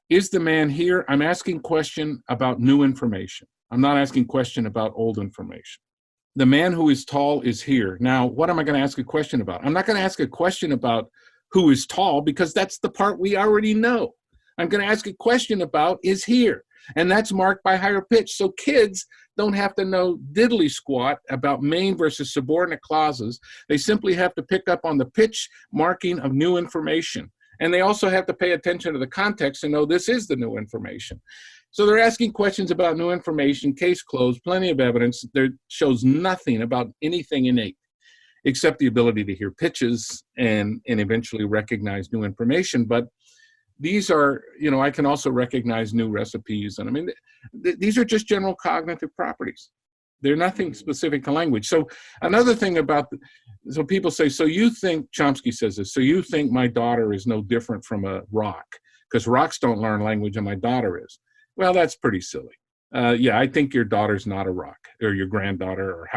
Is the man here? I'm asking question about new information. I'm not asking question about old information. The man who is tall is here. Now, what am I going to ask a question about? I'm not going to ask a question about who is tall because that's the part we already know. I'm going to ask a question about is here. And that's marked by higher pitch. So kids don't have to know diddly squat about main versus subordinate clauses. They simply have to pick up on the pitch marking of new information. And they also have to pay attention to the context and know this is the new information. So they're asking questions about new information, case closed, plenty of evidence. There shows nothing about anything innate, except the ability to hear pitches and eventually recognize new information. But these are, I can also recognize new recipes. And I mean, these are just general cognitive properties. They're nothing specific to language. So another thing so people say, so you think, Chomsky says this, so you think my daughter is no different from a rock because rocks don't learn language and my daughter is. Well, that's pretty silly. I think your daughter's not a rock, or your granddaughter, or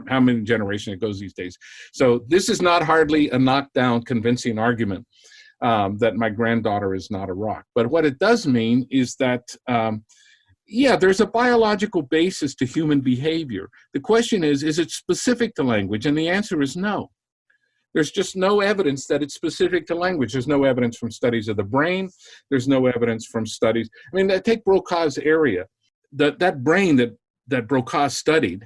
how many generations it goes these days. So this is not hardly a knockdown convincing argument that my granddaughter is not a rock. But what it does mean is that, there's a biological basis to human behavior. The question is it specific to language? And the answer is no. There's just no evidence that it's specific to language. There's no evidence from studies of the brain. There's no evidence from studies. I mean, take Brokaw's area. That brain that Brokaw studied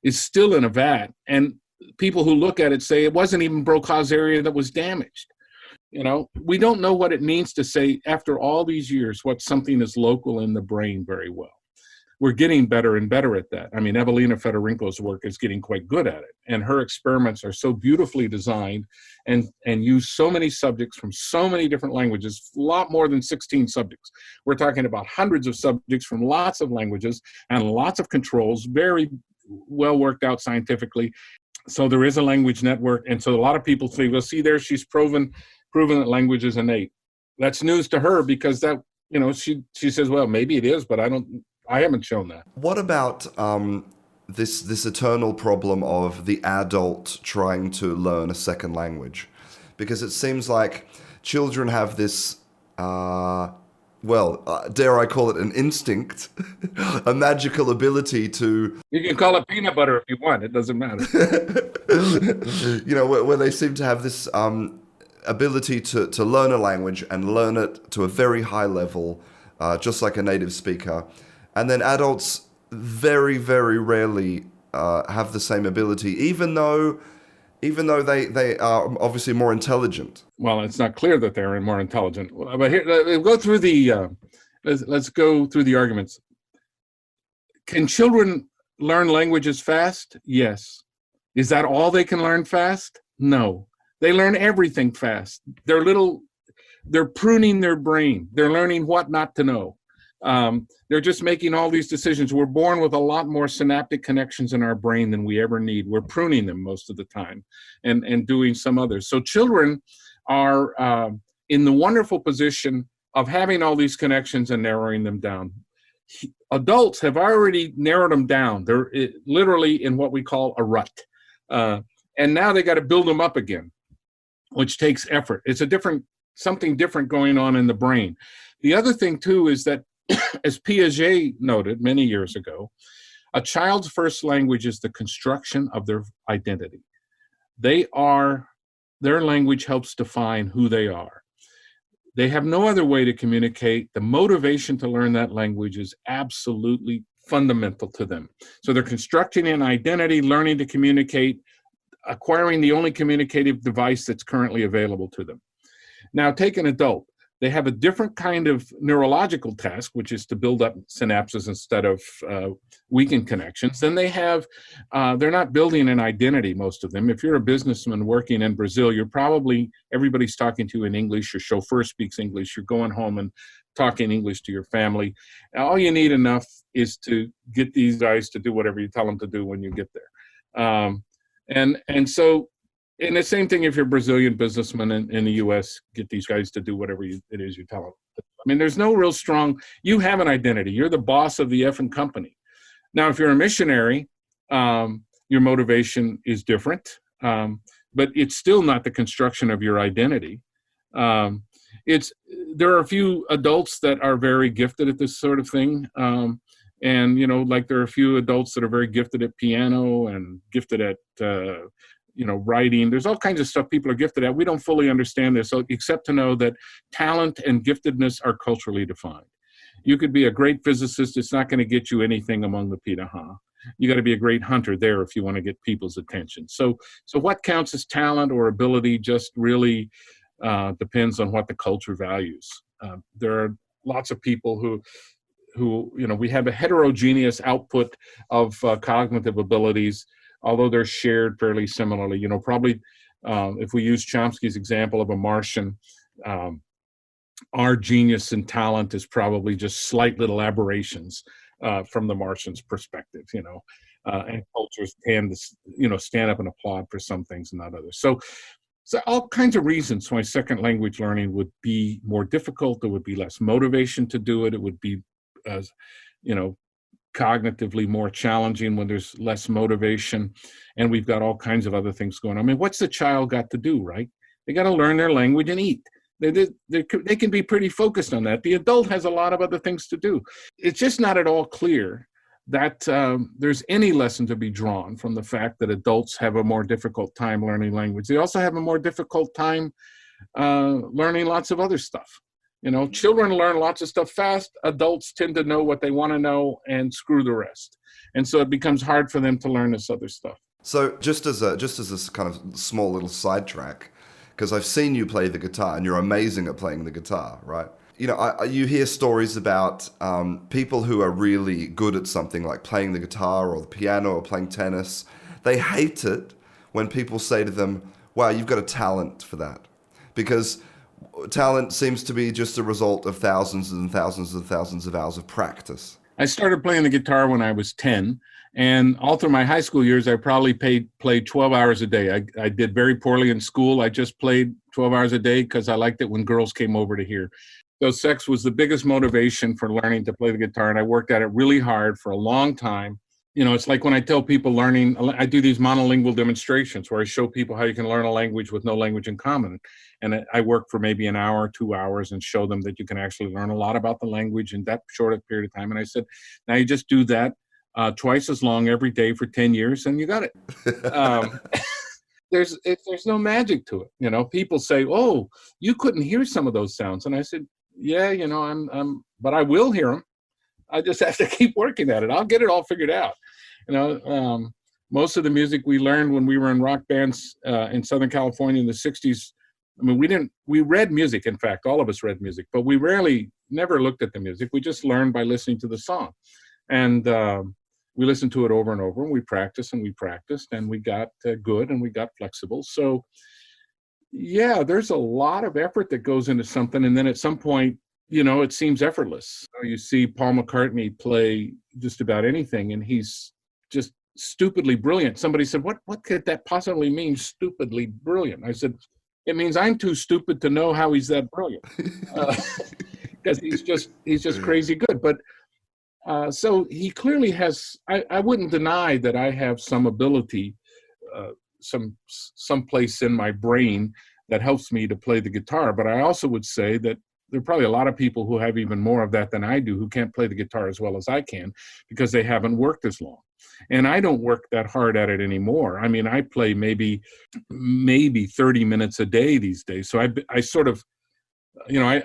is still in a vat, and people who look at it say it wasn't even Brocau's area that was damaged. We don't know what it means to say, after all these years, what something is local in the brain very well. We're getting better and better at that. I mean, Evelina Fedorenko's work is getting quite good at it. And her experiments are so beautifully designed and use so many subjects from so many different languages, a lot more than 16 subjects. We're talking about hundreds of subjects from lots of languages and lots of controls, very well worked out scientifically. So there is a language network. And so a lot of people say, well, see there, she's proven that language is innate. That's news to her, because that, she says, well, maybe it is, but I haven't shown that. What about this eternal problem of the adult trying to learn a second language? Because it seems like children have this, dare I call it an instinct, a magical ability to... You can call it peanut butter if you want. It doesn't matter. Where they seem to have this ability to learn a language and learn it to a very high level, just like a native speaker. And then adults very, very rarely have the same ability, even though they are obviously more intelligent. Well, it's not clear that they're more intelligent. But here, let's go through the arguments. Can children learn languages fast? Yes. Is that all they can learn fast? No. They learn everything fast. They're pruning their brain. They're learning what not to know. They're just making all these decisions. We're born with a lot more synaptic connections in our brain than we ever need. We're pruning them most of the time and doing some others. So children are in the wonderful position of having all these connections and narrowing them down. Adults have already narrowed them down. They're literally in what we call a rut. And now they got to build them up again, which takes effort. It's something different going on in the brain. The other thing too is that, as Piaget noted many years ago, a child's first language is the construction of their identity. Their language helps define who they are. They have no other way to communicate. The motivation to learn that language is absolutely fundamental to them. So they're constructing an identity, learning to communicate, acquiring the only communicative device that's currently available to them. Now, take an adult. They have a different kind of neurological task, which is to build up synapses instead of weaken connections. Then they're not building an identity, most of them. If you're a businessman working in Brazil, everybody's talking to you in English. Your chauffeur speaks English. You're going home and talking English to your family. All you need enough is to get these guys to do whatever you tell them to do when you get there. And the same thing if you're a Brazilian businessman in the U.S., get these guys to do whatever it is you tell them. I mean, there's no real strong, you have an identity. You're the boss of the effing company. Now, if you're a missionary, your motivation is different, but it's still not the construction of your identity. There are a few adults that are very gifted at this sort of thing. And, like there are a few adults that are very gifted at piano and gifted at, writing. There's all kinds of stuff people are gifted at. We don't fully understand this, except to know that talent and giftedness are culturally defined. You could be a great physicist. It's not going to get you anything among the Piraha. You got to be a great hunter there if you want to get people's attention. So what counts as talent or ability just really depends on what the culture values. There are lots of people who we have a heterogeneous output of cognitive abilities, although they're shared fairly similarly. Probably if we use Chomsky's example of a Martian, our genius and talent is probably just slight little aberrations from the Martian's perspective, and cultures tend to, stand up and applaud for some things and not others. So all kinds of reasons why second language learning would be more difficult. There would be less motivation to do it. It would be, cognitively more challenging when there's less motivation, and we've got all kinds of other things going on. I mean, what's the child got to do, right? They got to learn their language and eat. They can be pretty focused on that. The adult has a lot of other things to do. It's just not at all clear that there's any lesson to be drawn from the fact that adults have a more difficult time learning language. They also have a more difficult time learning lots of other stuff. Children learn lots of stuff fast. Adults tend to know what they want to know and screw the rest. And so it becomes hard for them to learn this other stuff. So just as a kind of small little sidetrack, because I've seen you play the guitar and you're amazing at playing the guitar, right? You know, you hear stories about people who are really good at something like playing the guitar or the piano or playing tennis. They hate it when people say to them, wow, you've got a talent for that. Because talent seems to be just a result of thousands and thousands and thousands of hours of practice. I started playing the guitar when I was 10. And all through my high school years, I probably played 12 hours a day. I did very poorly in school. I just played 12 hours a day because I liked it when girls came over to hear. So sex was the biggest motivation for learning to play the guitar. And I worked at it really hard for a long time. You know, it's like when I tell people learning, I do these monolingual demonstrations where I show people how you can learn a language with no language in common. And I work for maybe an hour, 2 hours, and show them that you can actually learn a lot about the language in that short a period of time. And I said, now you just do that twice as long every day for 10 years and you got it. There's no magic to it. You know, people say, oh, you couldn't hear some of those sounds. And I said, yeah, you know, but I will hear them. I just have to keep working at it. I'll get it all figured out. You know, most of the music we learned when we were in rock bands in Southern California in the 60s, I mean, we read music. In fact, all of us read music, but we never looked at the music. We just learned by listening to the song. And we listened to it over and over, and we practiced, and we got good, and we got flexible. So, yeah, there's a lot of effort that goes into something. And then at some point, you know, it seems effortless. You see Paul McCartney play just about anything, and he's just stupidly brilliant. Somebody said, what could that possibly mean, stupidly brilliant? I said, it means I'm too stupid to know how he's that brilliant. Because he's just crazy good. But so he clearly has, I wouldn't deny that I have some ability, some place in my brain that helps me to play the guitar. But I also would say that there are probably a lot of people who have even more of that than I do, who can't play the guitar as well as I can because they haven't worked as long. And I don't work that hard at it anymore. I mean, I play maybe 30 minutes a day these days. So I sort of, you know,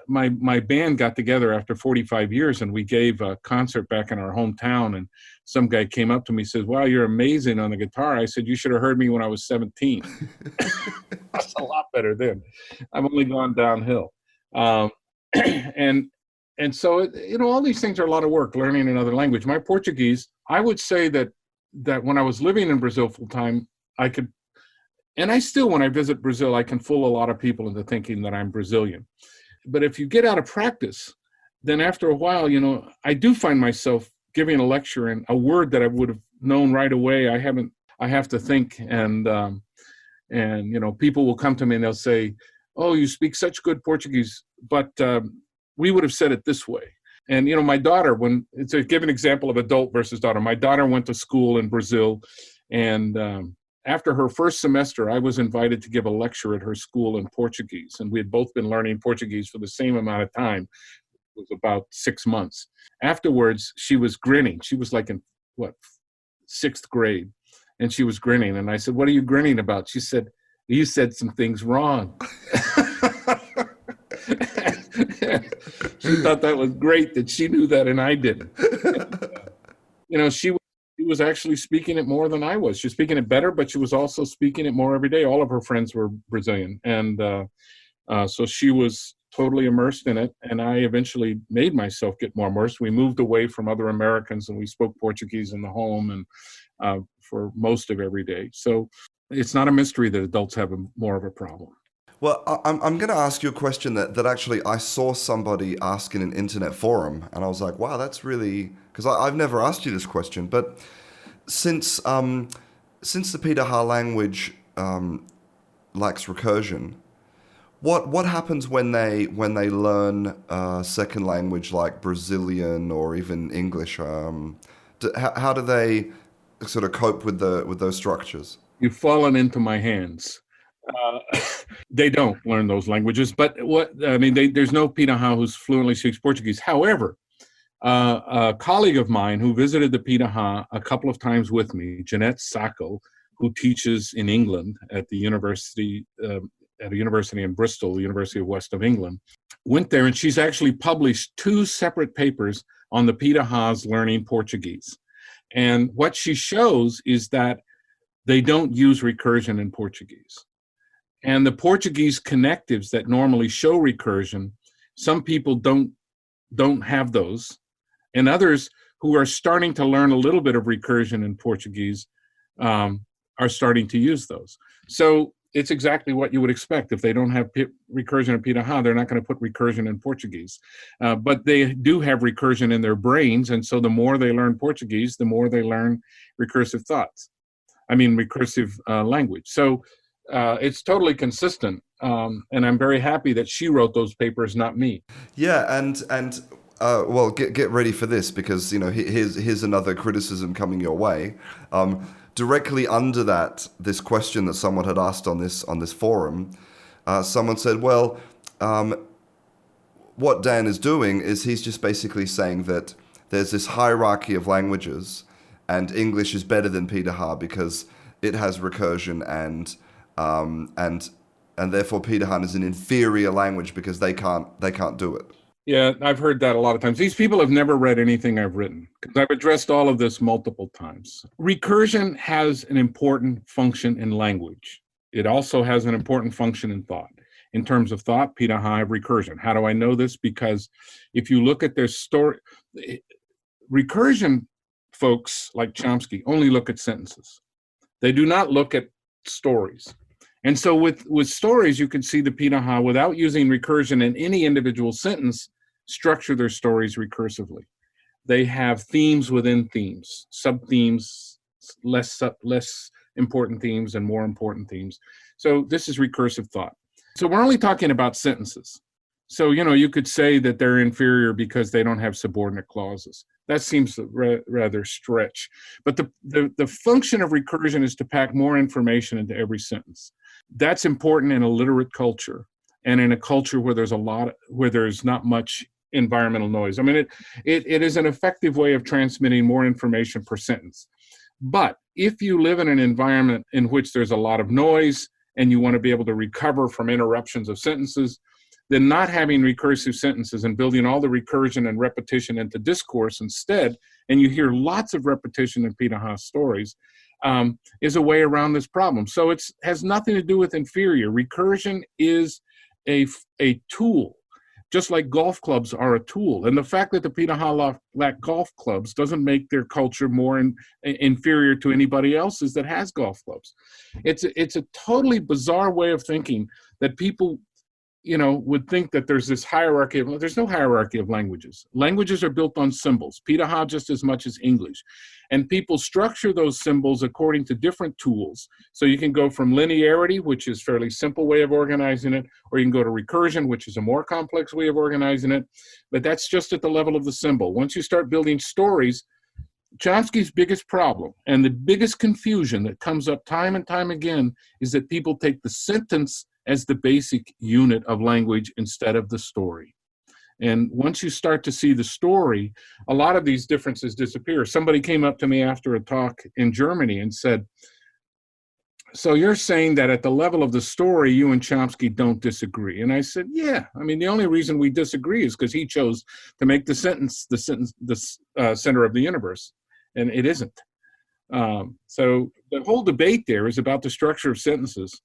my band got together after 45 years and we gave a concert back in our hometown, and some guy came up to me and says, wow, you're amazing on the guitar. I said, you should have heard me when I was 17. That's a lot better then. I've only gone downhill. And so, you know, all these things are a lot of work, learning another language. My Portuguese, I would say that when I was living in Brazil full time, I could, and I still, when I visit Brazil, I can fool a lot of people into thinking that I'm Brazilian. But if you get out of practice, then after a while, you know, I do find myself giving a lecture and a word that I would have known right away. I have to think, and you know, people will come to me and they'll say, oh, you speak such good Portuguese, but we would have said it this way. And, you know, my daughter, give an example of adult versus daughter. My daughter went to school in Brazil, and after her first semester, I was invited to give a lecture at her school in Portuguese. And we had both been learning Portuguese for the same amount of time. It was about 6 months. Afterwards, she was grinning. She was like in, sixth grade. And she was grinning. And I said, what are you grinning about? She said, you said some things wrong. She thought that was great that she knew that and I didn't. And, you know, she was actually speaking it more than I was. She was speaking it better, but she was also speaking it more every day. All of her friends were Brazilian. And so she was totally immersed in it. And I eventually made myself get more immersed. We moved away from other Americans and we spoke Portuguese in the home and for most of every day. So it's not a mystery that adults have more of a problem. Well, I'm going to ask you a question that actually I saw somebody ask in an internet forum, and I was like, wow, that's really, because I've never asked you this question, but since the Piraha language lacks recursion, what happens when they learn a second language like Brazilian or even English? How do they sort of cope with those structures? You've fallen into my hands. They don't learn those languages, but there's no Piraha who fluently speaks Portuguese. However, a colleague of mine who visited the Piraha a couple of times with me, Jeanette Sacco, who teaches in England at a university in Bristol, the University of West of England, went there, and she's actually published 2 separate papers on the Pirahas learning Portuguese. And what she shows is that they don't use recursion in Portuguese. And the Portuguese connectives that normally show recursion, some people don't have those. And others who are starting to learn a little bit of recursion in Portuguese are starting to use those. So it's exactly what you would expect. If they don't have recursion in Piraha, they're not going to put recursion in Portuguese. But they do have recursion in their brains. And so the more they learn Portuguese, the more they learn recursive language. So it's totally consistent. And I'm very happy that she wrote those papers, not me. Yeah, and well, get ready for this, because here's another criticism coming your way. Directly under this question that someone had asked on this forum, someone said, well, what Dan is doing is he's just basically saying that there's this hierarchy of languages, and English is better than Piraha because it has recursion, and therefore Pirahan is an inferior language because they can't do it. Yeah, I've heard that a lot of times. These people have never read anything I've written, because I've addressed all of this multiple times. Recursion has an important function in language. It also has an important function in thought. In terms of thought, Piraha have recursion. How do I know this? Because if you look at their story, recursion folks like Chomsky only look at sentences. They do not look at stories. And so with stories, you can see the Piraha, without using recursion in any individual sentence, structure their stories recursively. They have themes within themes, sub-themes, less important themes, and more important themes. So this is recursive thought. So we're only talking about sentences. So, you could say that they're inferior because they don't have subordinate clauses. That seems rather stretch. But the function of recursion is to pack more information into every sentence. That's important in a literate culture, and in a culture where there's not much environmental noise. I mean, it is an effective way of transmitting more information per sentence. But if you live in an environment in which there's a lot of noise and you want to be able to recover from interruptions of sentences, then not having recursive sentences and building all the recursion and repetition into discourse instead, and you hear lots of repetition in Piraha stories, is a way around this problem. So it has nothing to do with inferior. Recursion is a tool, just like golf clubs are a tool. And the fact that the Piraha lack golf clubs doesn't make their culture more inferior to anybody else's that has golf clubs. It's a totally bizarre way of thinking that people would think that there's this hierarchy there's no hierarchy of languages. Languages are built on symbols, Piraha just as much as English. And people structure those symbols according to different tools. So you can go from linearity, which is a fairly simple way of organizing it, or you can go to recursion, which is a more complex way of organizing it. But that's just at the level of the symbol. Once you start building stories, Chomsky's biggest problem and the biggest confusion that comes up time and time again is that people take the sentence as the basic unit of language instead of the story. And once you start to see the story, a lot of these differences disappear. Somebody came up to me after a talk in Germany and said, so you're saying that at the level of the story, you and Chomsky don't disagree? And I said, yeah. I mean, the only reason we disagree is because he chose to make the sentence the center of the universe, and it isn't. So the whole debate there is about the structure of sentences.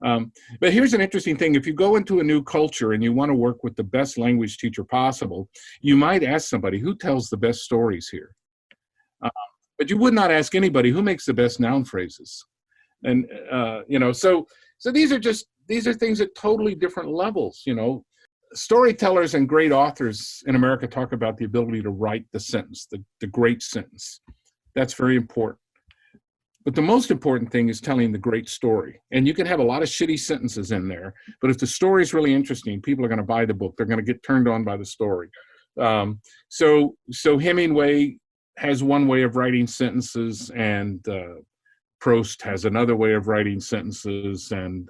But here's an interesting thing. If you go into a new culture and you want to work with the best language teacher possible, you might ask somebody, who tells the best stories here? But you would not ask anybody, who makes the best noun phrases? And, so these are things at totally different levels. Storytellers and great authors in America talk about the ability to write the sentence, the great sentence. That's very important. But the most important thing is telling the great story. And you can have a lot of shitty sentences in there, but if the story is really interesting, people are going to buy the book. They're going to get turned on by the story. So Hemingway has one way of writing sentences, and Proust has another way of writing sentences, and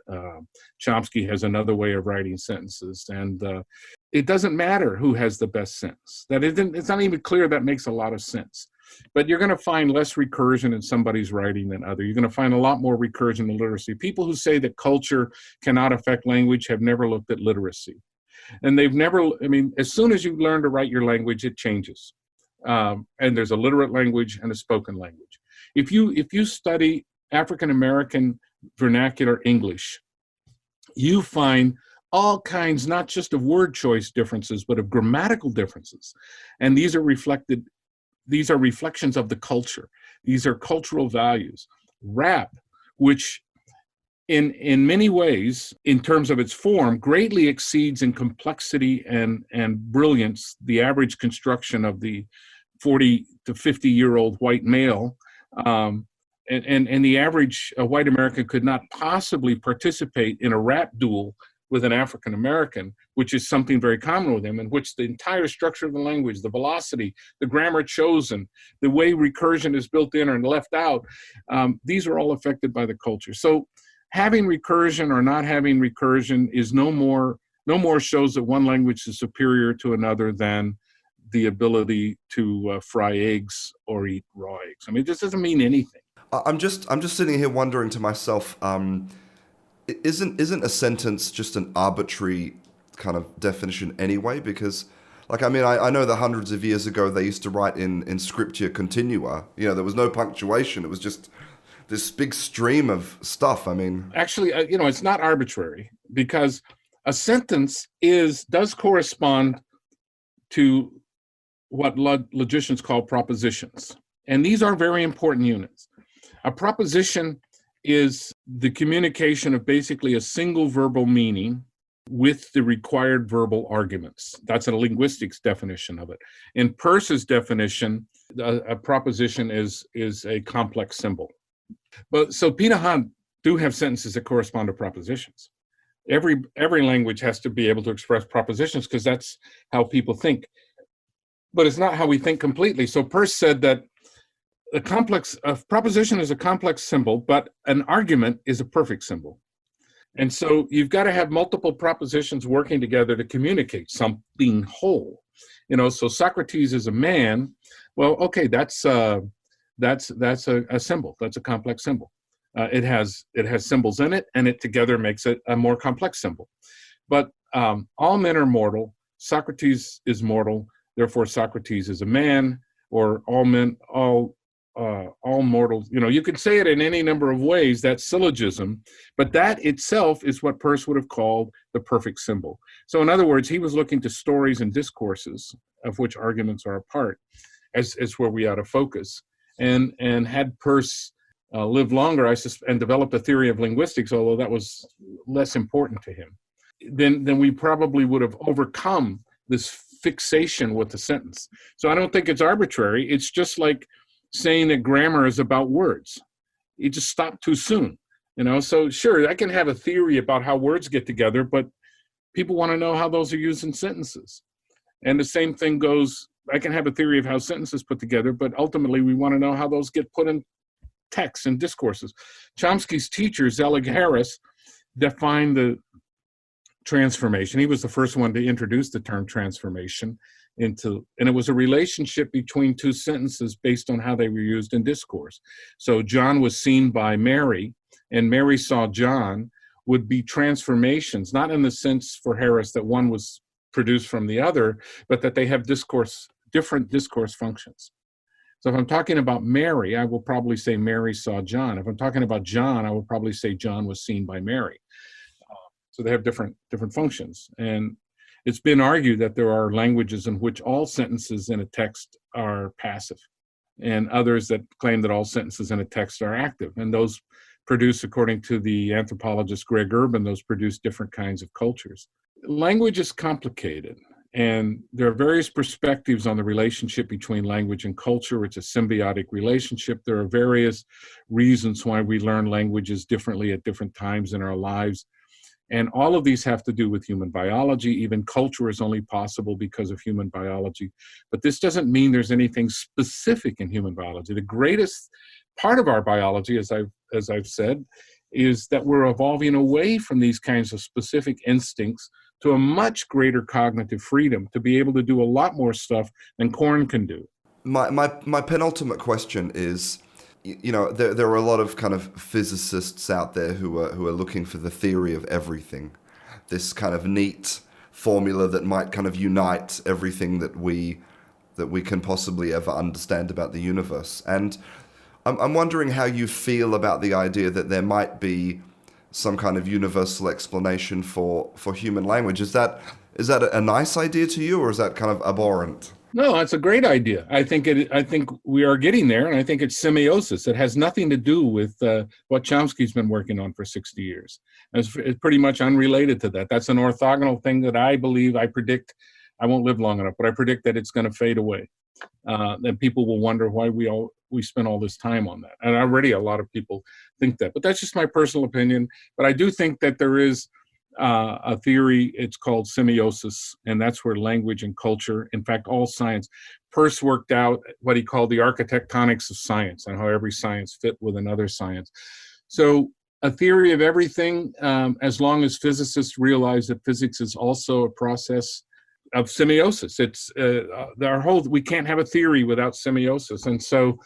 Chomsky has another way of writing sentences. And it doesn't matter who has the best sentence. It's not even clear that makes a lot of sense. But you're going to find less recursion in somebody's writing than other. You're going to find a lot more recursion in literacy. People who say that culture cannot affect language have never looked at literacy. And they've never, as soon as you learn to write your language, it changes. And there's a literate language and a spoken language. If you study African American vernacular English, you find all kinds, not just of word choice differences, but of grammatical differences. And these are reflections of the culture. These are cultural values. Rap, which in many ways, in terms of its form, greatly exceeds in complexity and brilliance the average construction of the 40 to 50-year-old white male. And the average white American could not possibly participate in a rap duel with an African American, which is something very common with him, in which the entire structure of the language, the velocity, the grammar chosen, the way recursion is built in and left out, these are all affected by the culture. So having recursion or not having recursion is no more shows that one language is superior to another than the ability to fry eggs or eat raw eggs. I mean, this doesn't mean anything. I'm just sitting here wondering to myself, isn't a sentence just an arbitrary kind of definition anyway? Because, like, I mean, I know that hundreds of years ago they used to write in scriptia continua. You know, there was no punctuation. It was just this big stream of stuff. I mean, actually, it's not arbitrary, because a sentence does correspond to what logicians call propositions, and these are very important units. A proposition is the communication of basically a single verbal meaning with the required verbal arguments. That's a linguistics definition of it. In Peirce's definition, a proposition is a complex symbol. But so Pinahan do have sentences that correspond to propositions. Every language has to be able to express propositions because that's how people think. But it's not how we think completely. So Peirce said that a proposition is a complex symbol, but an argument is a perfect symbol. And so you've got to have multiple propositions working together to communicate something whole. So Socrates is a man. Well, okay, that's a symbol. That's a complex symbol. It has symbols in it, and it together makes it a more complex symbol. But all men are mortal. Socrates is mortal. Therefore, Socrates is a man, or all mortals. You could say it in any number of ways, that syllogism, but that itself is what Peirce would have called the perfect symbol. So in other words, he was looking to stories and discourses, of which arguments are a part, as where we ought to focus. And had Peirce lived longer and developed a theory of linguistics, although that was less important to him, then we probably would have overcome this fixation with the sentence. So I don't think it's arbitrary. It's just like saying that grammar is about words. You just stop too soon. So sure, I can have a theory about how words get together, but people want to know how those are used in sentences. And the same thing goes, I can have a theory of how sentences put together, but ultimately we want to know how those get put in texts and discourses. Chomsky's teacher, Zelig Harris, defined the transformation. He was the first one to introduce the term transformation and it was a relationship between two sentences based on how they were used in discourse. So John was seen by Mary, and Mary saw John would be transformations, not in the sense for Harris that one was produced from the other, but that they have different discourse functions. So if I'm talking about Mary, I will probably say Mary saw John. If I'm talking about John, I will probably say John was seen by Mary. So they have different functions. And it's been argued that there are languages in which all sentences in a text are passive, and others that claim that all sentences in a text are active. And those produce, according to the anthropologist Greg Urban, those produce different kinds of cultures. Language is complicated, and there are various perspectives on the relationship between language and culture. It's a symbiotic relationship. There are various reasons why we learn languages differently at different times in our lives. And all of these have to do with human biology. Even culture is only possible because of human biology. But this doesn't mean there's anything specific in human biology. The greatest part of our biology, as I've said, is that we're evolving away from these kinds of specific instincts to a much greater cognitive freedom to be able to do a lot more stuff than corn can do. My penultimate question is, there are a lot of kind of physicists out there who are looking for the theory of everything, this kind of neat formula that might kind of unite everything that we that we can possibly ever understand about the universe. And I'm wondering how you feel about the idea that there might be some kind of universal explanation for human language. Is that a nice idea to you, or is that kind of abhorrent? No, that's a great idea. I think we are getting there, and I think it's semiosis. It has nothing to do with what Chomsky's been working on for 60 years. It's pretty much unrelated to that. That's an orthogonal thing that I predict. I won't live long enough, but I predict that it's going to fade away. Then people will wonder why we spend all this time on that. And already a lot of people think that. But that's just my personal opinion. But I do think that there is a theory, it's called semiosis, and that's where language and culture, in fact, all science, Peirce worked out what he called the architectonics of science and how every science fit with another science. So a theory of everything, as long as physicists realize that physics is also a process of semiosis. It's we can't have a theory without semiosis. And so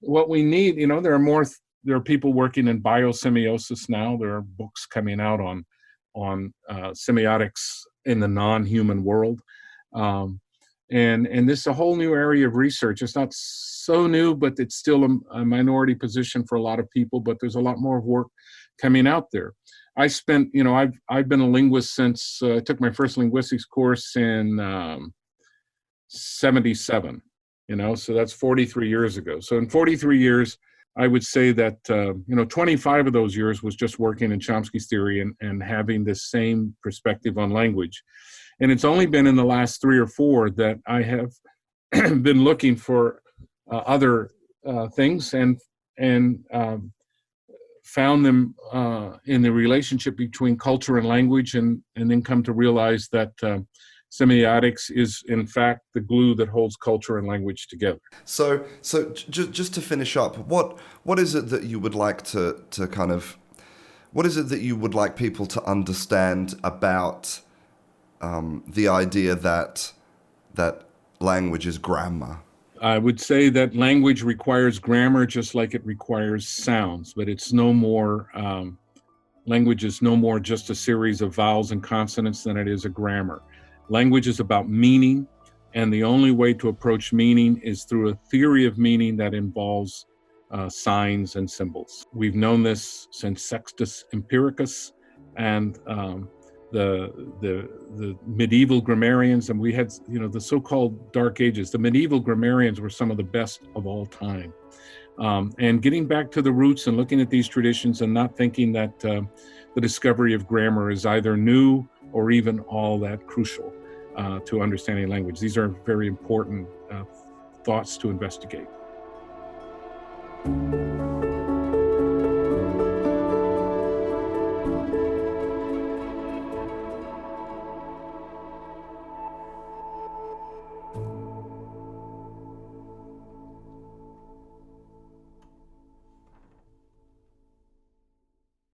what we need, there are people working in biosemiosis now. There are books coming out on semiotics in the non-human world. And this is a whole new area of research. It's not so new, but it's still a minority position for a lot of people, but there's a lot more work coming out there. I've been a linguist since I took my first linguistics course in 77, so that's 43 years ago. So in 43 years, I would say that, 25 of those years was just working in Chomsky's theory and having this same perspective on language. And it's only been in the last 3 or 4 that I have been looking for other things and found them in the relationship between culture and language, and then come to realize that semiotics is, in fact, the glue that holds culture and language together. So just to finish up, what is it that you would like what is it that you would like people to understand about the idea that language is grammar? I would say that language requires grammar just like it requires sounds, but it's no more, language is no more just a series of vowels and consonants than it is a grammar. Language is about meaning, and the only way to approach meaning is through a theory of meaning that involves signs and symbols. We've known this since Sextus Empiricus and the medieval grammarians, and we had, the so-called Dark Ages. The medieval grammarians were some of the best of all time. And getting back to the roots and looking at these traditions and not thinking that the discovery of grammar is either new or even all that crucial to understanding language. These are very important thoughts to investigate.